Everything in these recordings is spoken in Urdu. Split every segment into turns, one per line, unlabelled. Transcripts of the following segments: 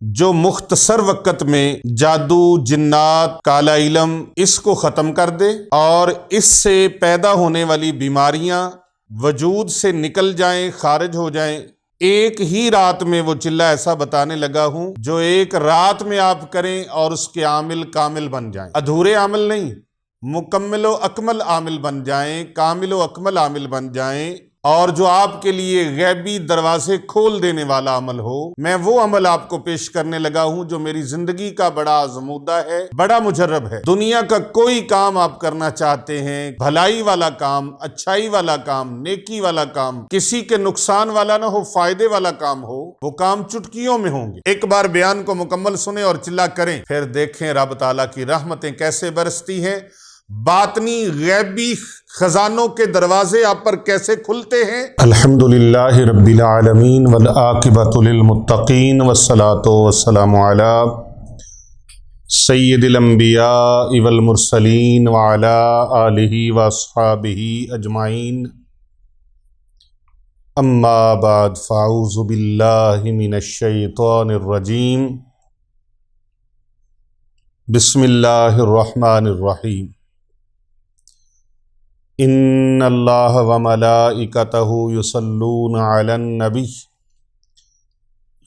جو مختصر وقت میں جادو، جنات، کالا علم اس کو ختم کر دے اور اس سے پیدا ہونے والی بیماریاں وجود سے نکل جائیں، خارج ہو جائیں۔ ایک ہی رات میں وہ چلہ ایسا بتانے لگا ہوں جو ایک رات میں آپ کریں اور اس کے عامل کامل بن جائیں، ادھورے عامل نہیں، مکمل و اکمل عامل بن جائیں، کامل و اکمل عامل بن جائیں، اور جو آپ کے لیے غیبی دروازے کھول دینے والا عمل ہو۔ میں وہ عمل آپ کو پیش کرنے لگا ہوں جو میری زندگی کا بڑا آزمودہ ہے، بڑا مجرب ہے۔ دنیا کا کوئی کام آپ کرنا چاہتے ہیں، بھلائی والا کام، اچھائی والا کام، نیکی والا کام، کسی کے نقصان والا نہ ہو، فائدے والا کام ہو، وہ کام چٹکیوں میں ہوں گے۔ ایک بار بیان کو مکمل سنیں اور چلا کریں، پھر دیکھیں رب تعالیٰ کی رحمتیں کیسے برستی ہیں، باطنی غیبی خزانوں کے دروازے آپ پر کیسے کھلتے ہیں۔ الحمدللہ رب العالمین والعاقبۃ للمتقین والصلاۃ والسلام علی سید الانبیاء والمرسلین وعلی آلہ واصحابہ اجمعین، اما بعد فاعوذ باللہ من الشیطان الرجیم، بسم اللہ الرحمن الرحیم۔ ان اللہ وملائکتہ یصلون علی النبی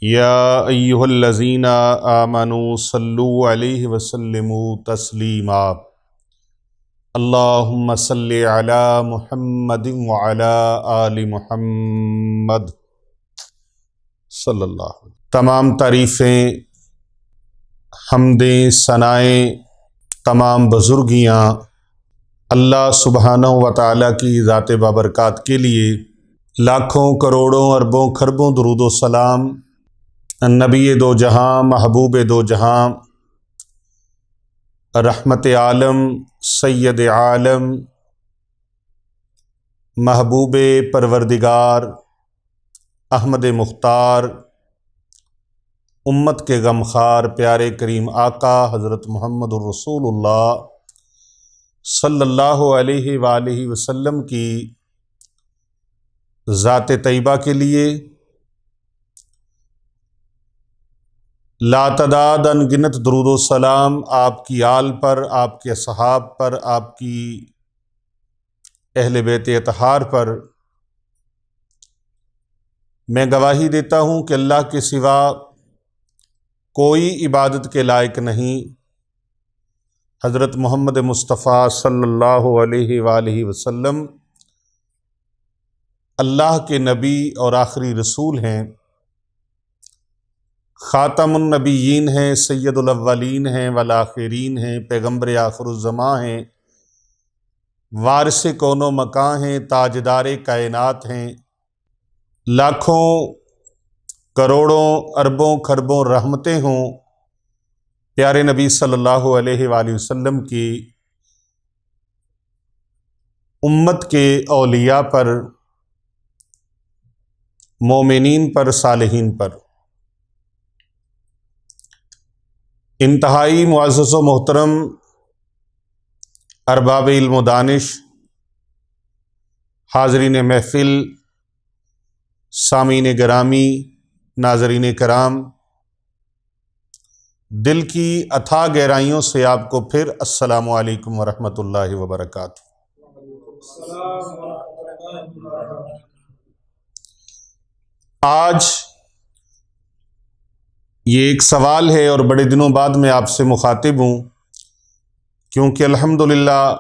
یا ایہا الذین آمنوا صلوا علیہ وسلموا تسلیما، اللہم صلی علی محمد وعلی آل محمد صلی اللہ علیہ وسلم۔ تمام تعریفیں، حمدیں، ثنائیں، تمام بزرگیاں اللہ سبحانہ و تعالیٰ کی ذات بابرکات کے لیے۔ لاکھوں کروڑوں اربوں خربوں درود و سلام نبی دو جہاں، محبوب دو جہاں، رحمت عالم، سید عالم، محبوب پروردگار، احمد مختار، امت کے غمخوار پیارے کریم آقا حضرت محمد الرسول اللہ صلی اللہ علیہ وآلہ وسلم کی ذات طیبہ کے لیے لاتعداد انگنت درود و سلام آپ کی آل پر، آپ کے اصحاب پر، آپ کی اہل بیت اطہار پر۔ میں گواہی دیتا ہوں کہ اللہ کے سوا کوئی عبادت کے لائق نہیں۔ حضرت محمد مصطفیٰ صلی اللہ علیہ وآلہ وسلم اللہ کے نبی اور آخری رسول ہیں، خاتم النبیین ہیں، سید الاولین ہیں والآخرین ہیں، پیغمبر آخر الزماں ہیں، وارث کون و مکان ہیں، تاجدار کائنات ہیں۔ لاکھوں کروڑوں اربوں خربوں رحمتیں ہوں پیارے نبی صلی اللہ علیہ وآلہ وسلم کی امت کے اولیاء پر، مومنین پر، صالحین پر۔ انتہائی معزز و محترم ارباب علم و دانش، حاضرین محفل، سامعین گرامی، ناظرین کرام، دل کی اتھاہ گہرائیوں سے آپ کو پھر السلام علیکم ورحمۃ اللہ وبرکاتہ۔ آج یہ ایک سوال ہے اور بڑے دنوں بعد میں آپ سے مخاطب ہوں، کیونکہ الحمدللہ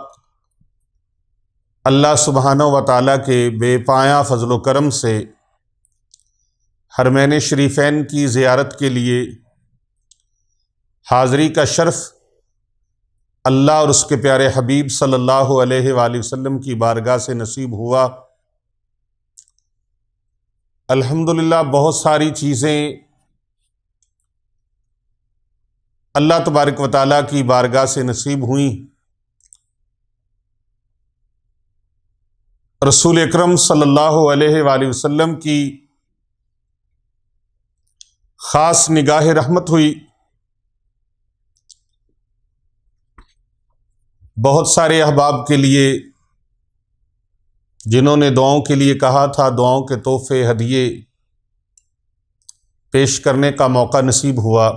اللہ سبحانہ و تعالیٰ کے بے پایاں فضل و کرم سے حرمین شریفین کی زیارت کے لیے حاضری کا شرف اللہ اور اس کے پیارے حبیب صلی اللہ علیہ وآلہ وسلم کی بارگاہ سے نصیب ہوا۔ الحمدللہ بہت ساری چیزیں اللہ تبارک و تعالیٰ کی بارگاہ سے نصیب ہوئیں۔ رسول اکرم صلی اللہ علیہ وآلہ وسلم کی خاص نگاہ رحمت ہوئی۔ بہت سارے احباب کے لیے جنہوں نے دعاؤں کے لیے کہا تھا، دعاؤں کے تحفے، ہدیے پیش کرنے کا موقع نصیب ہوا۔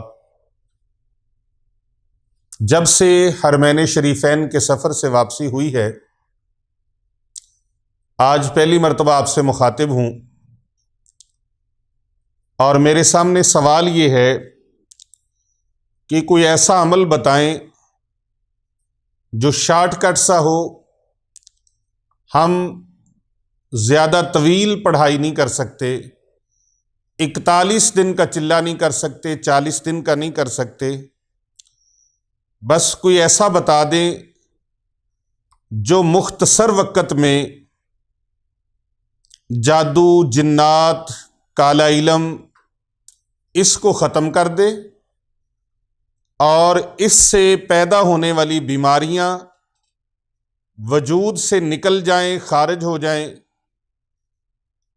جب سے حرمین شریفین کے سفر سے واپسی ہوئی ہے، آج پہلی مرتبہ آپ سے مخاطب ہوں، اور میرے سامنے سوال یہ ہے کہ کوئی ایسا عمل بتائیں جو شارٹ کٹ سا ہو۔ ہم زیادہ طویل پڑھائی نہیں کر سکتے، 41 دن کا چلہ نہیں کر سکتے، 40 دن کا نہیں کر سکتے، بس کوئی ایسا بتا دیں جو مختصر وقت میں جادو، جنات، کالا علم اس کو ختم کر دے اور اس سے پیدا ہونے والی بیماریاں وجود سے نکل جائیں، خارج ہو جائیں،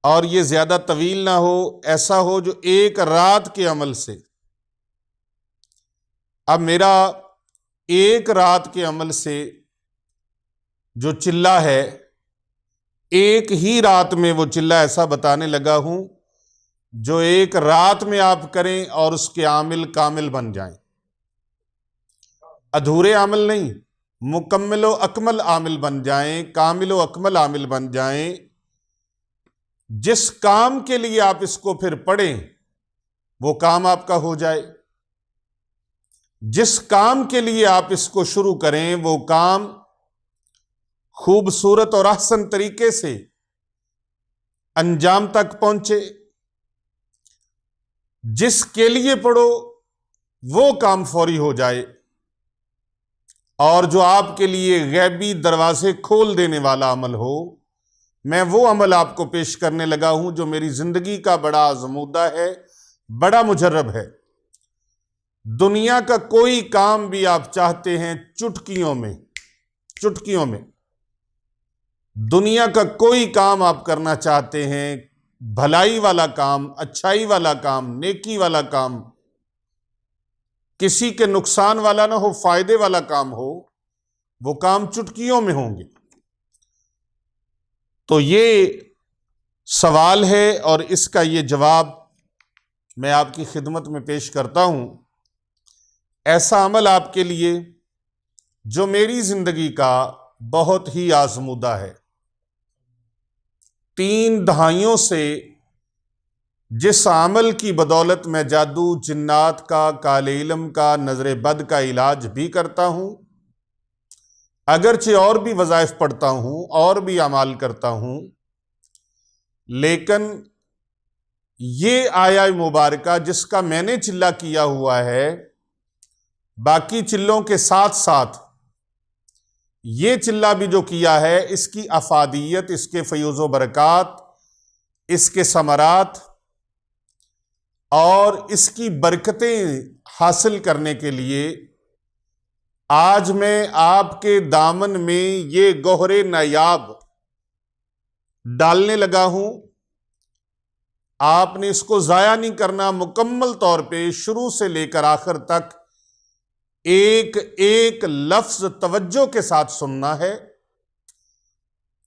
اور یہ زیادہ طویل نہ ہو، ایسا ہو جو ایک رات کے عمل سے۔ اب میرا ایک رات کے عمل سے جو چلہ ہے، ایک ہی رات میں وہ چلہ ایسا بتانے لگا ہوں جو ایک رات میں آپ کریں اور اس کے عامل کامل بن جائیں، ادھورے عامل نہیں، مکمل و اکمل عامل بن جائیں، کامل و اکمل عامل بن جائیں۔ جس کام کے لیے آپ اس کو پھر پڑھیں وہ کام آپ کا ہو جائے، جس کام کے لیے آپ اس کو شروع کریں وہ کام خوبصورت اور احسن طریقے سے انجام تک پہنچے، جس کے لیے پڑھو وہ کام فوری ہو جائے، اور جو آپ کے لیے غیبی دروازے کھول دینے والا عمل ہو۔ میں وہ عمل آپ کو پیش کرنے لگا ہوں جو میری زندگی کا بڑا آزمودہ ہے، بڑا مجرب ہے۔ دنیا کا کوئی کام بھی آپ چاہتے ہیں چٹکیوں میں دنیا کا کوئی کام آپ کرنا چاہتے ہیں، بھلائی والا کام، اچھائی والا کام، نیکی والا کام، کسی کے نقصان والا نہ ہو، فائدے والا کام ہو، وہ کام چٹکیوں میں ہوں گے۔ تو یہ سوال ہے اور اس کا یہ جواب میں آپ کی خدمت میں پیش کرتا ہوں۔ ایسا عمل آپ کے لیے جو میری زندگی کا بہت ہی آزمودہ ہے، 3 دہائیوں سے جس عمل کی بدولت میں جادو، جنات کا، کالے علم کا، نظر بد کا علاج بھی کرتا ہوں، اگرچہ اور بھی وظائف پڑھتا ہوں اور بھی اعمال کرتا ہوں، لیکن یہ آیا مبارکہ جس کا میں نے چلہ کیا ہوا ہے، باقی چلوں کے ساتھ ساتھ یہ چلہ بھی جو کیا ہے، اس کی افادیت، اس کے فیوز و برکات، اس کے ثمرات اور اس کی برکتیں حاصل کرنے کے لیے آج میں آپ کے دامن میں یہ گوہر نایاب ڈالنے لگا ہوں۔ آپ نے اس کو ضائع نہیں کرنا، مکمل طور پہ شروع سے لے کر آخر تک ایک ایک لفظ توجہ کے ساتھ سننا ہے۔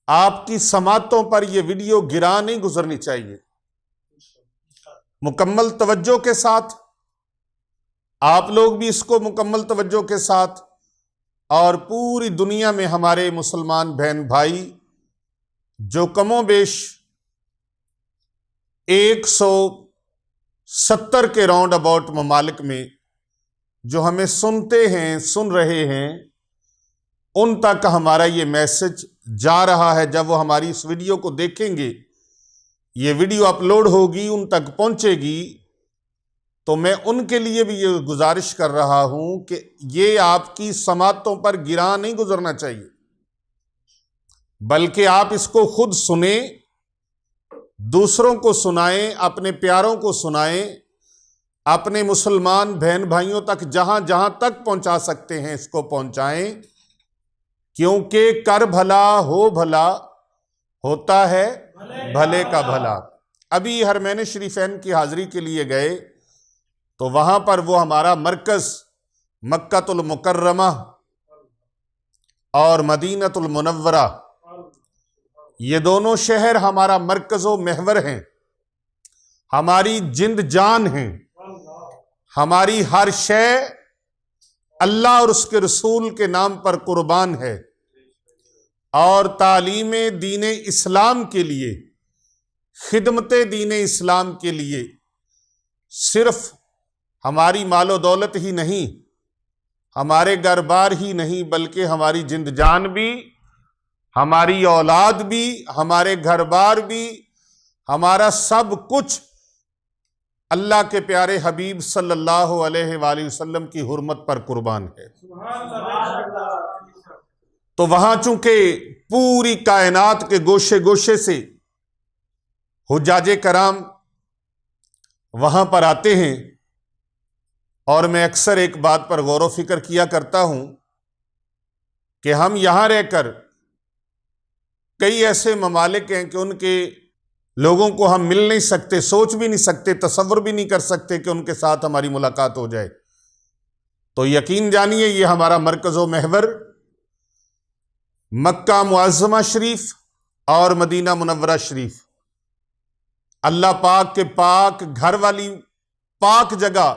آپ کی سماعتوں پر یہ ویڈیو گرا نہیں گزرنی چاہیے، مکمل توجہ کے ساتھ آپ لوگ بھی اس کو مکمل توجہ کے ساتھ، اور پوری دنیا میں ہمارے مسلمان بہن بھائی جو کم و بیش 170 کے راؤنڈ اباؤٹ ممالک میں جو ہمیں سنتے ہیں، سن رہے ہیں، ان تک ہمارا یہ میسج جا رہا ہے۔ جب وہ ہماری اس ویڈیو کو دیکھیں گے، یہ ویڈیو اپلوڈ ہوگی، ان تک پہنچے گی، تو میں ان کے لیے بھی یہ گزارش کر رہا ہوں کہ یہ آپ کی سماعتوں پر گراں نہیں گزرنا چاہیے، بلکہ آپ اس کو خود سنیں، دوسروں کو سنائیں، اپنے پیاروں کو سنائیں، اپنے مسلمان بہن بھائیوں تک جہاں جہاں تک پہنچا سکتے ہیں اس کو پہنچائیں، کیونکہ کر بھلا ہو بھلا ہوتا ہے بھلے کا بھلا۔ ابھی حرمین شریفین کی حاضری کے لیے گئے تو وہاں پر وہ ہمارا مرکز مکۃ المکرمہ اور مدینۃ المنورہ، یہ دونوں شہر ہمارا مرکز و محور ہیں۔ ہماری جند جان ہیں، ہماری ہر شے اللہ اور اس کے رسول کے نام پر قربان ہے، اور تعلیم دین اسلام کے لیے، خدمت دین اسلام کے لیے صرف ہماری مال و دولت ہی نہیں، ہمارے گھر بار ہی نہیں، بلکہ ہماری جند جان بھی، ہماری اولاد بھی، ہمارے گھر بار بھی، ہمارا سب کچھ اللہ کے پیارے حبیب صلی اللہ علیہ وآلہ وسلم کی حرمت پر قربان ہے۔ تو وہاں چونکہ پوری کائنات کے گوشے گوشے سے حجاج کرام وہاں پر آتے ہیں، اور میں اکثر ایک بات پر غور و فکر کیا کرتا ہوں کہ ہم یہاں رہ کر کئی ایسے ممالک ہیں کہ ان کے لوگوں کو ہم مل نہیں سکتے، سوچ بھی نہیں سکتے، تصور بھی نہیں کر سکتے کہ ان کے ساتھ ہماری ملاقات ہو جائے۔ تو یقین جانیے یہ ہمارا مرکز و محور مکہ معظمہ شریف اور مدینہ منورہ شریف، اللہ پاک کے پاک گھر والی پاک جگہ،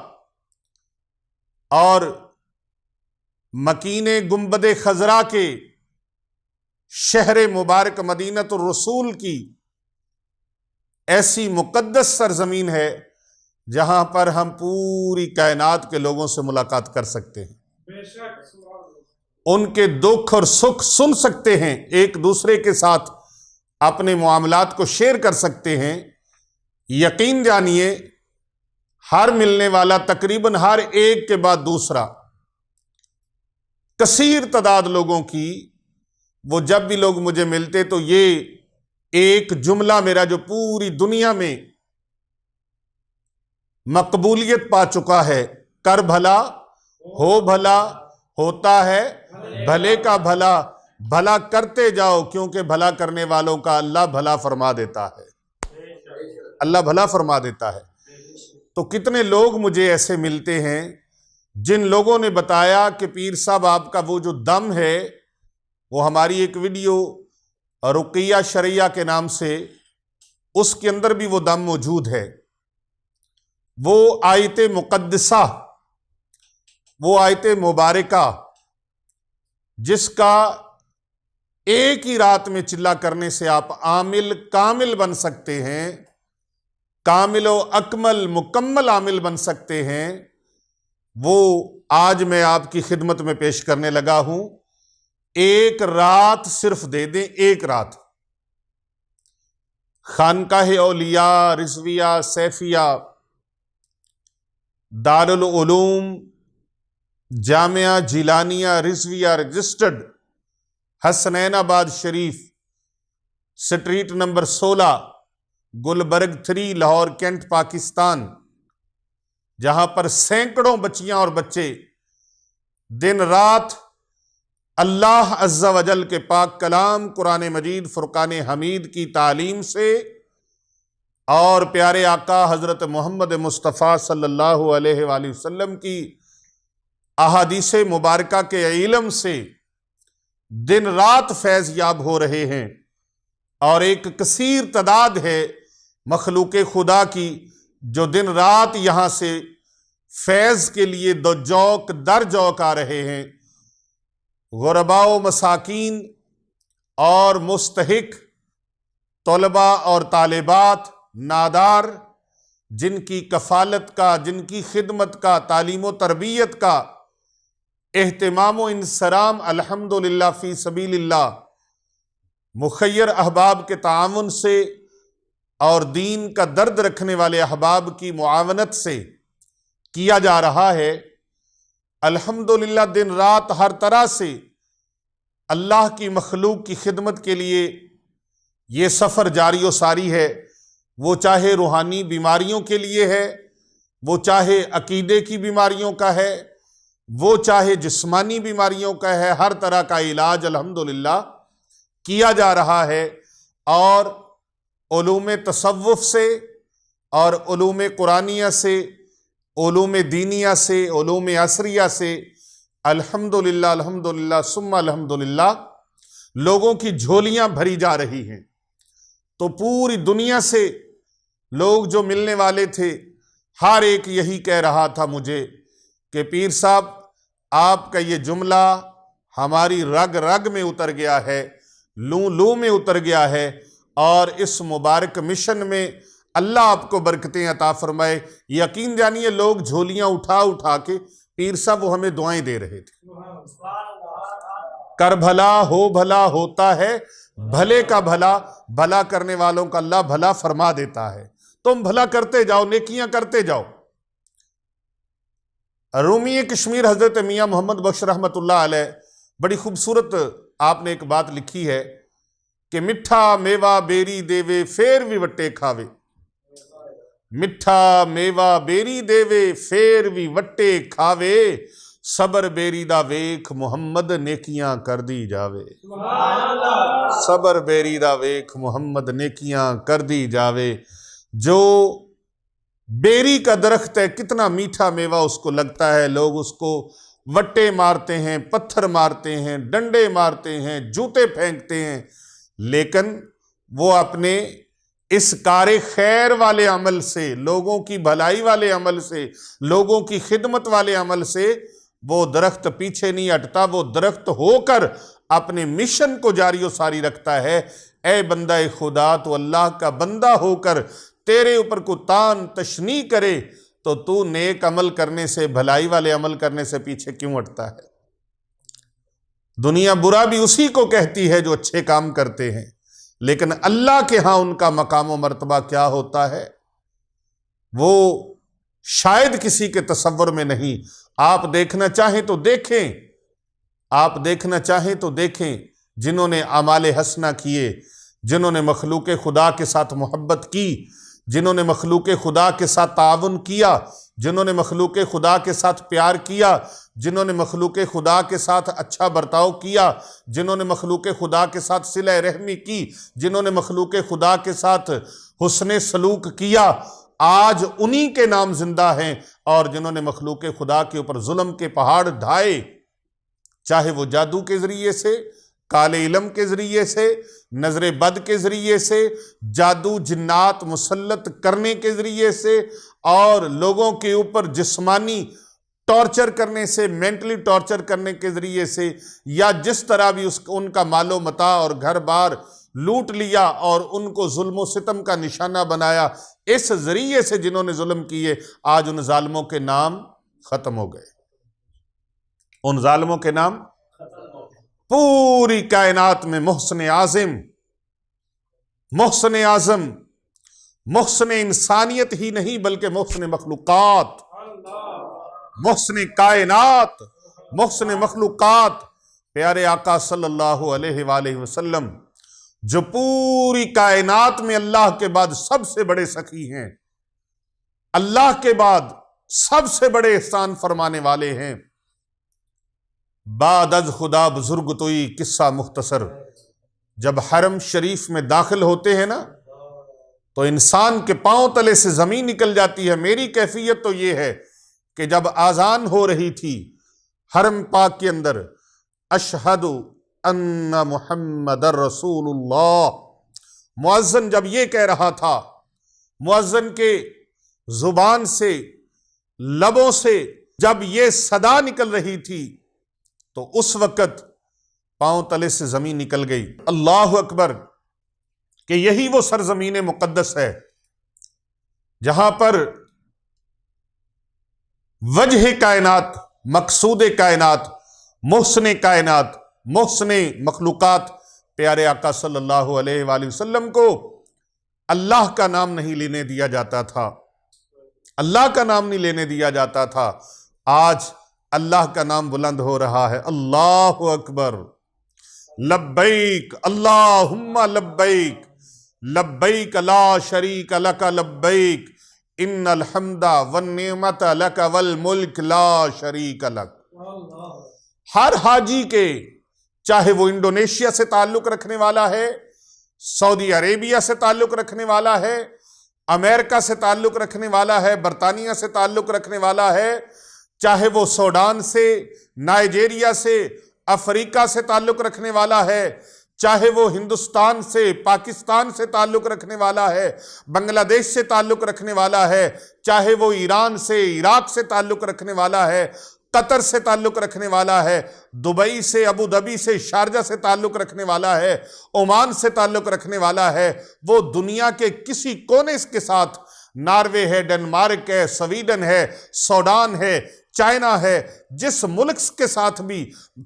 اور مکین گنبد خضرا کے شہر مبارک مدینۃ الرسول کی ایسی مقدس سرزمین ہے جہاں پر ہم پوری کائنات کے لوگوں سے ملاقات کر سکتے ہیں، ان کے دکھ اور سکھ سن سکتے ہیں، ایک دوسرے کے ساتھ اپنے معاملات کو شیئر کر سکتے ہیں۔ یقین جانیے ہر ملنے والا تقریباً ہر ایک کے بعد دوسرا، کثیر تعداد لوگوں کی، وہ جب بھی لوگ مجھے ملتے تو یہ ایک جملہ میرا جو پوری دنیا میں مقبولیت پا چکا ہے، کر بھلا ہو بھلا ہوتا ہے بھلے کا بھلا، بھلا کرتے جاؤ کیونکہ بھلا کرنے والوں کا اللہ بھلا فرما دیتا ہے، اللہ بھلا فرما دیتا ہے۔ تو کتنے لوگ مجھے ایسے ملتے ہیں جن لوگوں نے بتایا کہ پیر صاحب آپ کا وہ جو دم ہے، وہ ہماری ایک ویڈیو رقیہ شرعیہ کے نام سے، اس کے اندر بھی وہ دم موجود ہے، وہ آیت مقدسہ، وہ آیت مبارکہ جس کا ایک ہی رات میں چلا کرنے سے آپ عامل کامل بن سکتے ہیں، کامل و اکمل مکمل عامل بن سکتے ہیں، وہ آج میں آپ کی خدمت میں پیش کرنے لگا ہوں۔ ایک رات صرف دے دیں، ایک رات، خانقاہ اولیاء رضویہ سیفیہ دارالعلوم جامعہ جیلانیہ رضویہ registered Hasnain Abad Sharif, street number 16، Gulberg 3، Lahore cantt Pakistan, جہاں پر سینکڑوں بچیاں اور بچے دن رات اللہ عز و جل کے پاک کلام قرآن مجید فرقان حمید کی تعلیم سے اور پیارے آقا حضرت محمد مصطفیٰ صلی اللہ علیہ وآلہ وسلم کی احادیث مبارکہ کے علم سے دن رات فیض یاب ہو رہے ہیں، اور ایک کثیر تعداد ہے مخلوق خدا کی جو دن رات یہاں سے فیض کے لیے دو جوک در جوک آ رہے ہیں۔ غرباء و مساکین اور مستحق طلباء اور طالبات نادار، جن کی کفالت کا، جن کی خدمت کا، تعلیم و تربیت کا اہتمام و انصرام الحمدللہ فی سبیل اللہ مخیر احباب کے تعاون سے اور دین کا درد رکھنے والے احباب کی معاونت سے کیا جا رہا ہے۔ الحمدللہ دن رات ہر طرح سے اللہ کی مخلوق کی خدمت کے لیے یہ سفر جاری و ساری ہے، وہ چاہے روحانی بیماریوں کے لیے ہے، وہ چاہے عقیدے کی بیماریوں کا ہے، وہ چاہے جسمانی بیماریوں کا ہے، ہر طرح کا علاج الحمدللہ کیا جا رہا ہے۔ اور علوم تصوف سے اور علوم قرآنیہ سے، علوم دینیہ سے، علوم عصریہ سے الحمدللہ الحمدللہ ثم الحمدللہ لوگوں کی جھولیاں بھری جا رہی ہیں۔ تو پوری دنیا سے لوگ جو ملنے والے تھے ہر ایک یہی کہہ رہا تھا مجھے کہ پیر صاحب آپ کا یہ جملہ ہماری رگ رگ میں اتر گیا ہے، لوں لوں میں اتر گیا ہے، اور اس مبارک مشن میں اللہ آپ کو برکتیں عطا فرمائے۔ یقین جانیے لوگ جھولیاں اٹھا اٹھا کے پیر صاحب وہ ہمیں دعائیں دے رہے تھے۔ کر بھلا ہو بھلا ہوتا ہے، بھلے کا بھلا، بھلا کرنے والوں کا اللہ بھلا فرما دیتا ہے۔ تم بھلا کرتے جاؤ، نیکیاں کرتے جاؤ۔ رومی کشمیر حضرت میاں محمد بخش رحمت اللہ علیہ بڑی خوبصورت آپ نے ایک بات لکھی ہے کہ مٹھا میوہ بیری دیوے پھر بھی وٹے کھاوے، مٹھا میوہ بیری دیوے پھر بھی وٹے کھاوے، صبر بیری دا ویکھ محمد نیکیاں کر دی جاوے، صبر بیری دا ویکھ محمد نیکیاں کر دی جاوے۔ جو بیری کا درخت ہے کتنا میٹھا میوہ اس کو لگتا ہے، لوگ اس کو وٹے مارتے ہیں، پتھر مارتے ہیں، ڈنڈے مارتے ہیں، جوتے پھینکتے ہیں، لیکن وہ اپنے اس کار خیر والے عمل سے، لوگوں کی بھلائی والے عمل سے، لوگوں کی خدمت والے عمل سے وہ درخت پیچھے نہیں ہٹتا، وہ درخت ہو کر اپنے مشن کو جاری و ساری رکھتا ہے۔ اے بندہ خدا، تو اللہ کا بندہ ہو کر تیرے اوپر کو تان تشنیع کرے تو تو نیک عمل کرنے سے، بھلائی والے عمل کرنے سے پیچھے کیوں ہٹتا ہے؟ دنیا برا بھی اسی کو کہتی ہے جو اچھے کام کرتے ہیں، لیکن اللہ کے ہاں ان کا مقام و مرتبہ کیا ہوتا ہے وہ شاید کسی کے تصور میں نہیں۔ آپ دیکھنا چاہیں تو دیکھیں، آپ دیکھنا چاہیں تو دیکھیں، جنہوں نے اعمال حسنہ کیے، جنہوں نے مخلوق خدا کے ساتھ محبت کی، جنہوں نے مخلوق خدا کے ساتھ تعاون کیا، جنہوں نے مخلوق خدا کے ساتھ پیار کیا، جنہوں نے مخلوق خدا کے ساتھ اچھا برتاؤ کیا، جنہوں نے مخلوق خدا کے ساتھ صلہ رحمی کی، جنہوں نے مخلوق خدا کے ساتھ حسن سلوک کیا، آج انہی کے نام زندہ ہیں۔ اور جنہوں نے مخلوق خدا کے اوپر ظلم کے پہاڑ ڈھائے، چاہے وہ جادو کے ذریعے سے، کالے علم کے ذریعے سے، نظر بد کے ذریعے سے، جادو جنات مسلط کرنے کے ذریعے سے، اور لوگوں کے اوپر جسمانی ٹارچر کرنے سے، مینٹلی ٹارچر کرنے کے ذریعے سے، یا جس طرح بھی ان کا مال و متاع اور گھر بار لوٹ لیا اور ان کو ظلم و ستم کا نشانہ بنایا، اس ذریعے سے جنہوں نے ظلم کیے، آج ان ظالموں کے نام ختم ہو گئے، ان ظالموں کے نام پوری کائنات میں محسن اعظم، محسن اعظم، محسن انسانیت ہی نہیں بلکہ محسن مخلوقات، محسن کائنات، محسن مخلوقات، پیارے آقا صلی اللہ علیہ وآلہ وسلم جو پوری کائنات میں اللہ کے بعد سب سے بڑے سخی ہیں، اللہ کے بعد سب سے بڑے احسان فرمانے والے ہیں۔ بعد از خدا بزرگ توئی، قصہ مختصر، جب حرم شریف میں داخل ہوتے ہیں نا تو انسان کے پاؤں تلے سے زمین نکل جاتی ہے۔ میری کیفیت تو یہ ہے کہ جب آذان ہو رہی تھی حرم پاک کے اندر، اشہد ان محمد رسول اللہ، مؤذن جب یہ کہہ رہا تھا، مؤذن کے زبان سے، لبوں سے جب یہ صدا نکل رہی تھی تو اس وقت پاؤں تلے سے زمین نکل گئی۔ اللہ اکبر، کہ یہی وہ سرزمین مقدس ہے جہاں پر وجہ کائنات، مقصود کائنات، محسن کائنات، محسن مخلوقات پیارے آقا صلی اللہ علیہ وآلہ وسلم کو اللہ کا نام نہیں لینے دیا جاتا تھا، اللہ کا نام نہیں لینے دیا جاتا تھا۔ آج اللہ کا نام بلند ہو رہا ہے۔ اللہ اکبر، لبیک اللہم لبیک، لبیک لا شریک لک لبیک، ان الحمد والنعمت لک والملک لا شریک لک۔ ہر حاجی کے، چاہے وہ انڈونیشیا سے تعلق رکھنے والا ہے، سعودی عربیہ سے تعلق رکھنے والا ہے، امریکہ سے تعلق رکھنے والا ہے، برطانیہ سے تعلق رکھنے والا ہے، چاہے وہ سوڈان سے، نائجیریا سے، افریقہ سے تعلق رکھنے والا ہے، چاہے وہ ہندوستان سے، پاکستان سے تعلق رکھنے والا ہے، بنگلہ دیش سے تعلق رکھنے والا ہے، چاہے وہ ایران سے، عراق سے تعلق رکھنے والا ہے، قطر سے تعلق رکھنے والا ہے، دبئی سے، ابو ظبی سے، شارجہ سے تعلق رکھنے والا ہے، عمان سے تعلق رکھنے والا ہے، وہ دنیا کے کسی کونے کے ساتھ، ناروے ہے، ڈنمارک ہے، سویڈن ہے، سوڈان ہے، چائنا ہے، جس ملک کے ساتھ بھی،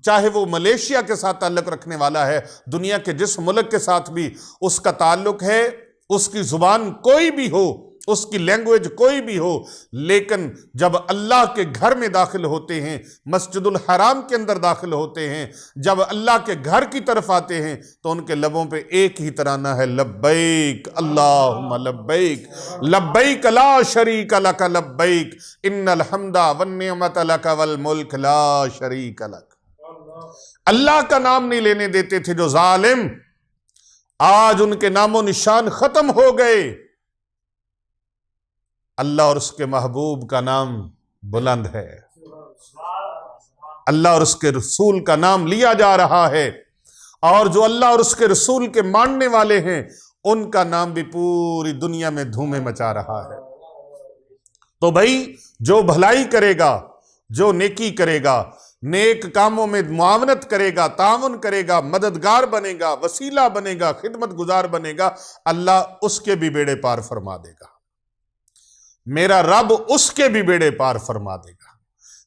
چاہے وہ ملیشیا کے ساتھ تعلق رکھنے والا ہے، دنیا کے جس ملک کے ساتھ بھی اس کا تعلق ہے، اس کی زبان کوئی بھی ہو، اس کی لینگویج کوئی بھی ہو، لیکن جب اللہ کے گھر میں داخل ہوتے ہیں، مسجد الحرام کے اندر داخل ہوتے ہیں، جب اللہ کے گھر کی طرف آتے ہیں، تو ان کے لبوں پہ ایک ہی ترانہ ہے، لبیک اللہم لبیک، لبیک لا شریک لک لبیک، ان الحمد والنعمت لک والملک لا شریک لک۔ اللہ کا نام نہیں لینے دیتے تھے جو ظالم، آج ان کے نام و نشان ختم ہو گئے، اللہ اور اس کے محبوب کا نام بلند ہے، اللہ اور اس کے رسول کا نام لیا جا رہا ہے، اور جو اللہ اور اس کے رسول کے ماننے والے ہیں ان کا نام بھی پوری دنیا میں دھومیں مچا رہا ہے۔ تو بھائی جو بھلائی کرے گا، جو نیکی کرے گا، نیک کاموں میں معاونت کرے گا، تعاون کرے گا، مددگار بنے گا، وسیلہ بنے گا، خدمت گزار بنے گا، اللہ اس کے بھی بیڑے پار فرما دے گا، میرا رب اس کے بھی بیڑے پار فرما دے گا،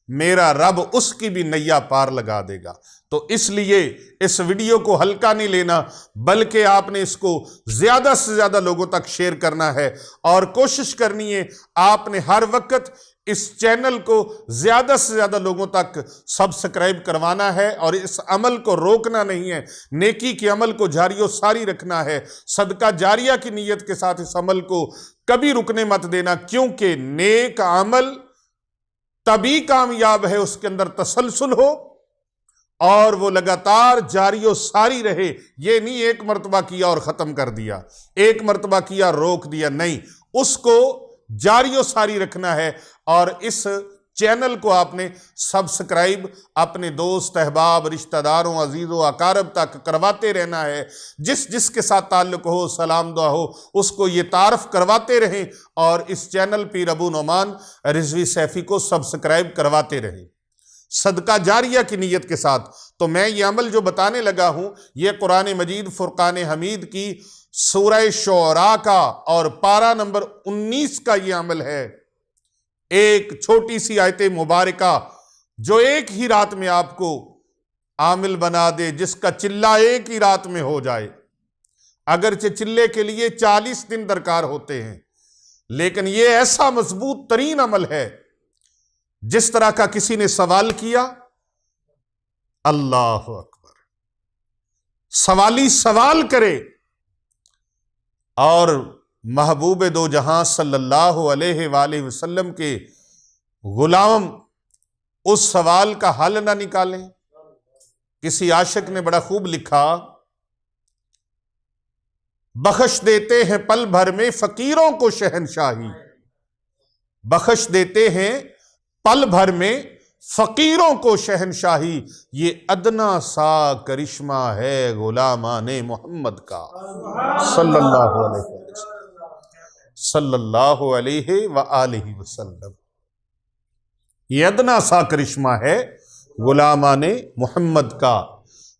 میرا رب اس کی بھی نیا پار لگا دے گا۔ تو اس لیے اس ویڈیو کو ہلکا نہیں لینا، بلکہ آپ نے اس کو زیادہ سے زیادہ لوگوں تک شیئر کرنا ہے، اور کوشش کرنی ہے آپ نے ہر وقت اس چینل کو زیادہ سے زیادہ لوگوں تک سبسکرائب کروانا ہے، اور اس عمل کو روکنا نہیں ہے، نیکی کے عمل کو جاری و ساری رکھنا ہے، صدقہ جاریہ کی نیت کے ساتھ اس عمل کو کبھی رکنے مت دینا، کیونکہ نیک عمل تبھی کامیاب ہے اس کے اندر تسلسل ہو اور وہ لگاتار جاری و ساری رہے، یہ نہیں ایک مرتبہ کیا اور ختم کر دیا، ایک مرتبہ کیا روک دیا، نہیں، اس کو جاری و ساری رکھنا ہے۔ اور اس چینل کو آپ نے سبسکرائب اپنے دوست، احباب، رشتہ داروں، عزیزوں، اقارب تک کرواتے رہنا ہے، جس کے ساتھ تعلق ہو، سلام دعا ہو، اس کو یہ تعارف کرواتے رہیں، اور اس چینل پیر ابو نعمان رضوی سیفی کو سبسکرائب کرواتے رہیں صدقہ جاریہ کی نیت کے ساتھ۔ تو میں یہ عمل جو بتانے لگا ہوں، یہ قرآن مجید فرقان حمید کی سورہ شعراء کا اور پارہ نمبر 19 کا یہ عمل ہے، ایک چھوٹی سی آیت مبارکہ جو ایک ہی رات میں آپ کو عامل بنا دے، جس کا چلہ ایک ہی رات میں ہو جائے، اگرچہ چلے کے لیے 40 دن درکار ہوتے ہیں، لیکن یہ ایسا مضبوط ترین عمل ہے۔ جس طرح کا کسی نے سوال کیا، اللہ اکبر، سوالی سوال کرے اور محبوب دو جہاں صلی اللہ علیہ وآلہ وسلم کے غلام اس سوال کا حل نہ نکالیں۔ کسی عاشق نے بڑا خوب لکھا، بخش دیتے ہیں پل بھر میں فقیروں کو شہنشاہی، بخش دیتے ہیں پل بھر میں فقیروں کو شہنشاہی، یہ ادنا سا کرشمہ ہے غلامان محمد کا صلی اللہ علیہ وسلم، صلی اللہ علیہ وآلہ وسلم، یہ ادنا سا کرشمہ ہے غلامان محمد کا،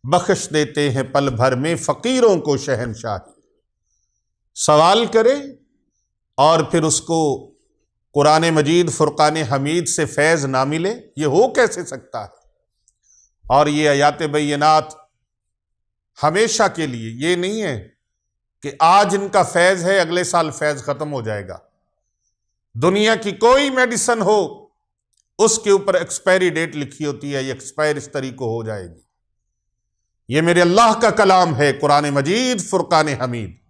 بخش دیتے ہیں پل بھر میں فقیروں کو شہنشاہی۔ سوال کرے اور پھر اس کو قرآن مجید فرقان حمید سے فیض نہ ملے، یہ ہو کیسے سکتا ہے؟ اور یہ آیات بینات ہمیشہ کے لیے، یہ نہیں ہے کہ آج ان کا فیض ہے اگلے سال فیض ختم ہو جائے گا۔ دنیا کی کوئی میڈیسن ہو، اس کے اوپر ایکسپائری ڈیٹ لکھی ہوتی ہے، یہ ایکسپائر اس طریقے کو ہو جائے گی۔ یہ میرے اللہ کا کلام ہے، قرآن مجید فرقان حمید،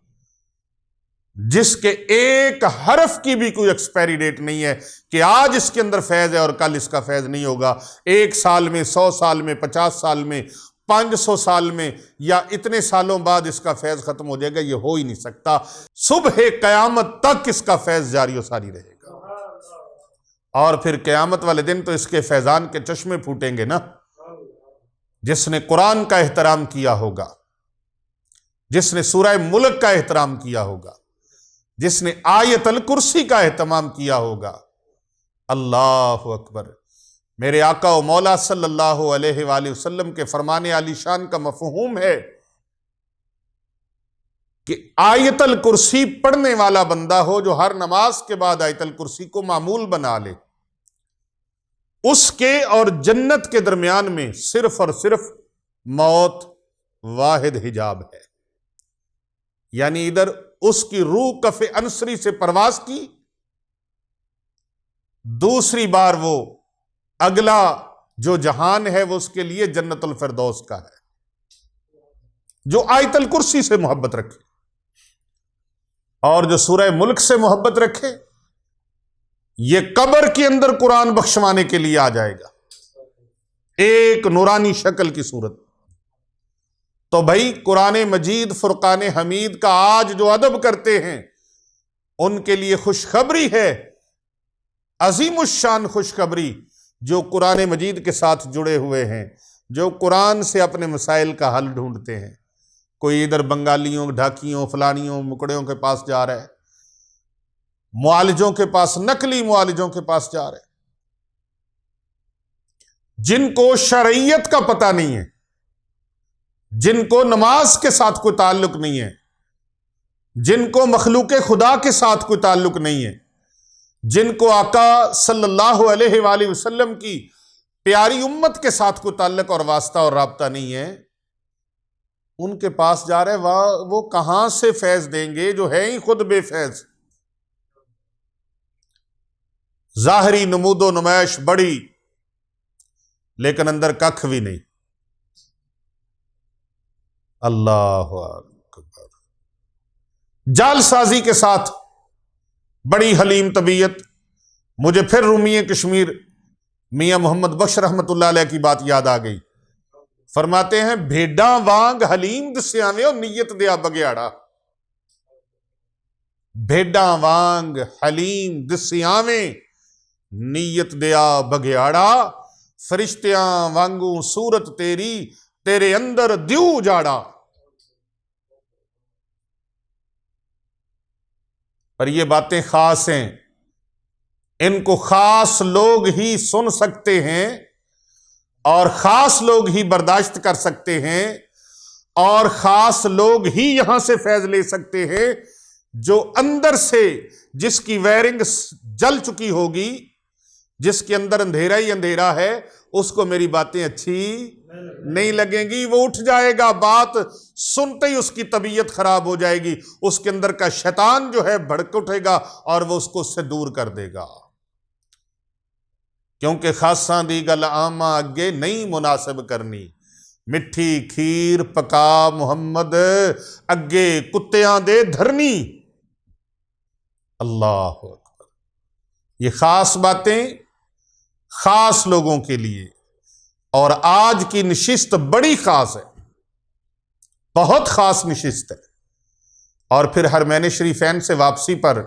جس کے ایک حرف کی بھی کوئی ایکسپائری ڈیٹ نہیں ہے کہ آج اس کے اندر فیض ہے اور کل اس کا فیض نہیں ہوگا، 1 سال میں، 100 سال میں، 50 سال میں، 500 سال میں، یا اتنے سالوں بعد اس کا فیض ختم ہو جائے گا، یہ ہو ہی نہیں سکتا۔ صبح قیامت تک اس کا فیض جاری و ساری رہے گا، اور پھر قیامت والے دن تو اس کے فیضان کے چشمے پھوٹیں گے نا، جس نے قرآن کا احترام کیا ہوگا، جس نے سورہ ملک کا احترام کیا ہوگا، جس نے آیت الکرسی کا اہتمام کیا ہوگا۔ اللہ اکبر۔ میرے آقا و مولا صلی اللہ علیہ وآلہ وسلم کے فرمان عالی شان کا مفہوم ہے کہ آیت الکرسی پڑھنے والا بندہ ہو جو ہر نماز کے بعد آیت الکرسی کو معمول بنا لے، اس کے اور جنت کے درمیان میں صرف اور صرف موت واحد حجاب ہے۔ یعنی ادھر اس کی روح کف انصری سے پرواز کی، دوسری بار وہ اگلا جو جہان ہے وہ اس کے لیے جنت الفردوس کا ہے۔ جو آیت الکرسی سے محبت رکھے اور جو سورہ ملک سے محبت رکھے، یہ قبر کے اندر قرآن بخشوانے کے لیے آ جائے گا، ایک نورانی شکل کی صورت۔ تو بھائی قرآن مجید فرقان حمید کا آج جو ادب کرتے ہیں ان کے لیے خوشخبری ہے، عظیم الشان خوشخبری، جو قرآن مجید کے ساتھ جڑے ہوئے ہیں، جو قرآن سے اپنے مسائل کا حل ڈھونڈتے ہیں۔ کوئی ادھر بنگالیوں، ڈھاکیوں، فلانیوں، مکڑیوں کے پاس جا رہا ہے، معالجوں کے پاس، نقلی معالجوں کے پاس جا رہے ہیں، جن کو شرعیت کا پتہ نہیں ہے، جن کو نماز کے ساتھ کوئی تعلق نہیں ہے، جن کو مخلوق خدا کے ساتھ کوئی تعلق نہیں ہے، جن کو آقا صلی اللہ علیہ وآلہ وسلم کی پیاری امت کے ساتھ کوئی تعلق اور واسطہ اور رابطہ نہیں ہے، ان کے پاس جا رہے وہ کہاں سے فیض دیں گے جو ہے ہی خود بے فیض۔ ظاہری نمود و نمائش بڑی، لیکن اندر ککھ بھی نہیں۔ اللہ اکبر۔ جال سازی کے ساتھ بڑی حلیم طبیعت۔ مجھے پھر رومی کشمیر میاں محمد بخش رحمت اللہ علیہ کی بات یاد آ گئی۔ فرماتے ہیں بھیڈاں وانگ حلیم دسیاویں اور نیت دیا بگیاڑا۔ بھیڈاں وانگ حلیم دسیاویں نیت دیا بگیاڑا، فرشتیاں وانگوں صورت تیری تیرے اندر دیو جاڑا۔ پر یہ باتیں خاص ہیں، ان کو خاص لوگ ہی سن سکتے ہیں اور خاص لوگ ہی برداشت کر سکتے ہیں اور خاص لوگ ہی یہاں سے فیض لے سکتے ہیں، جو اندر سے جس کی وائرنگ جل چکی ہوگی، جس کے اندر اندھیرا ہی اندھیرا ہے، اس کو میری باتیں اچھی نہیں لگیں گی، وہ اٹھ جائے گا، بات سنتے ہی اس کی طبیعت خراب ہو جائے گی، اس کے اندر کا شیطان جو ہے بھڑک اٹھے گا اور وہ اس کو اس سے دور کر دے گا۔ کیونکہ خاصاں دی گل عامہ اگے نہیں مناسب کرنی، مٹھی کھیر پکا محمد اگے کتیاں دے دھرنی۔ اللہ اکبر۔ یہ خاص باتیں خاص لوگوں کے لیے، اور آج کی نشست بڑی خاص ہے، بہت خاص نشست ہے۔ اور پھر حرمین شریفین سے واپسی پر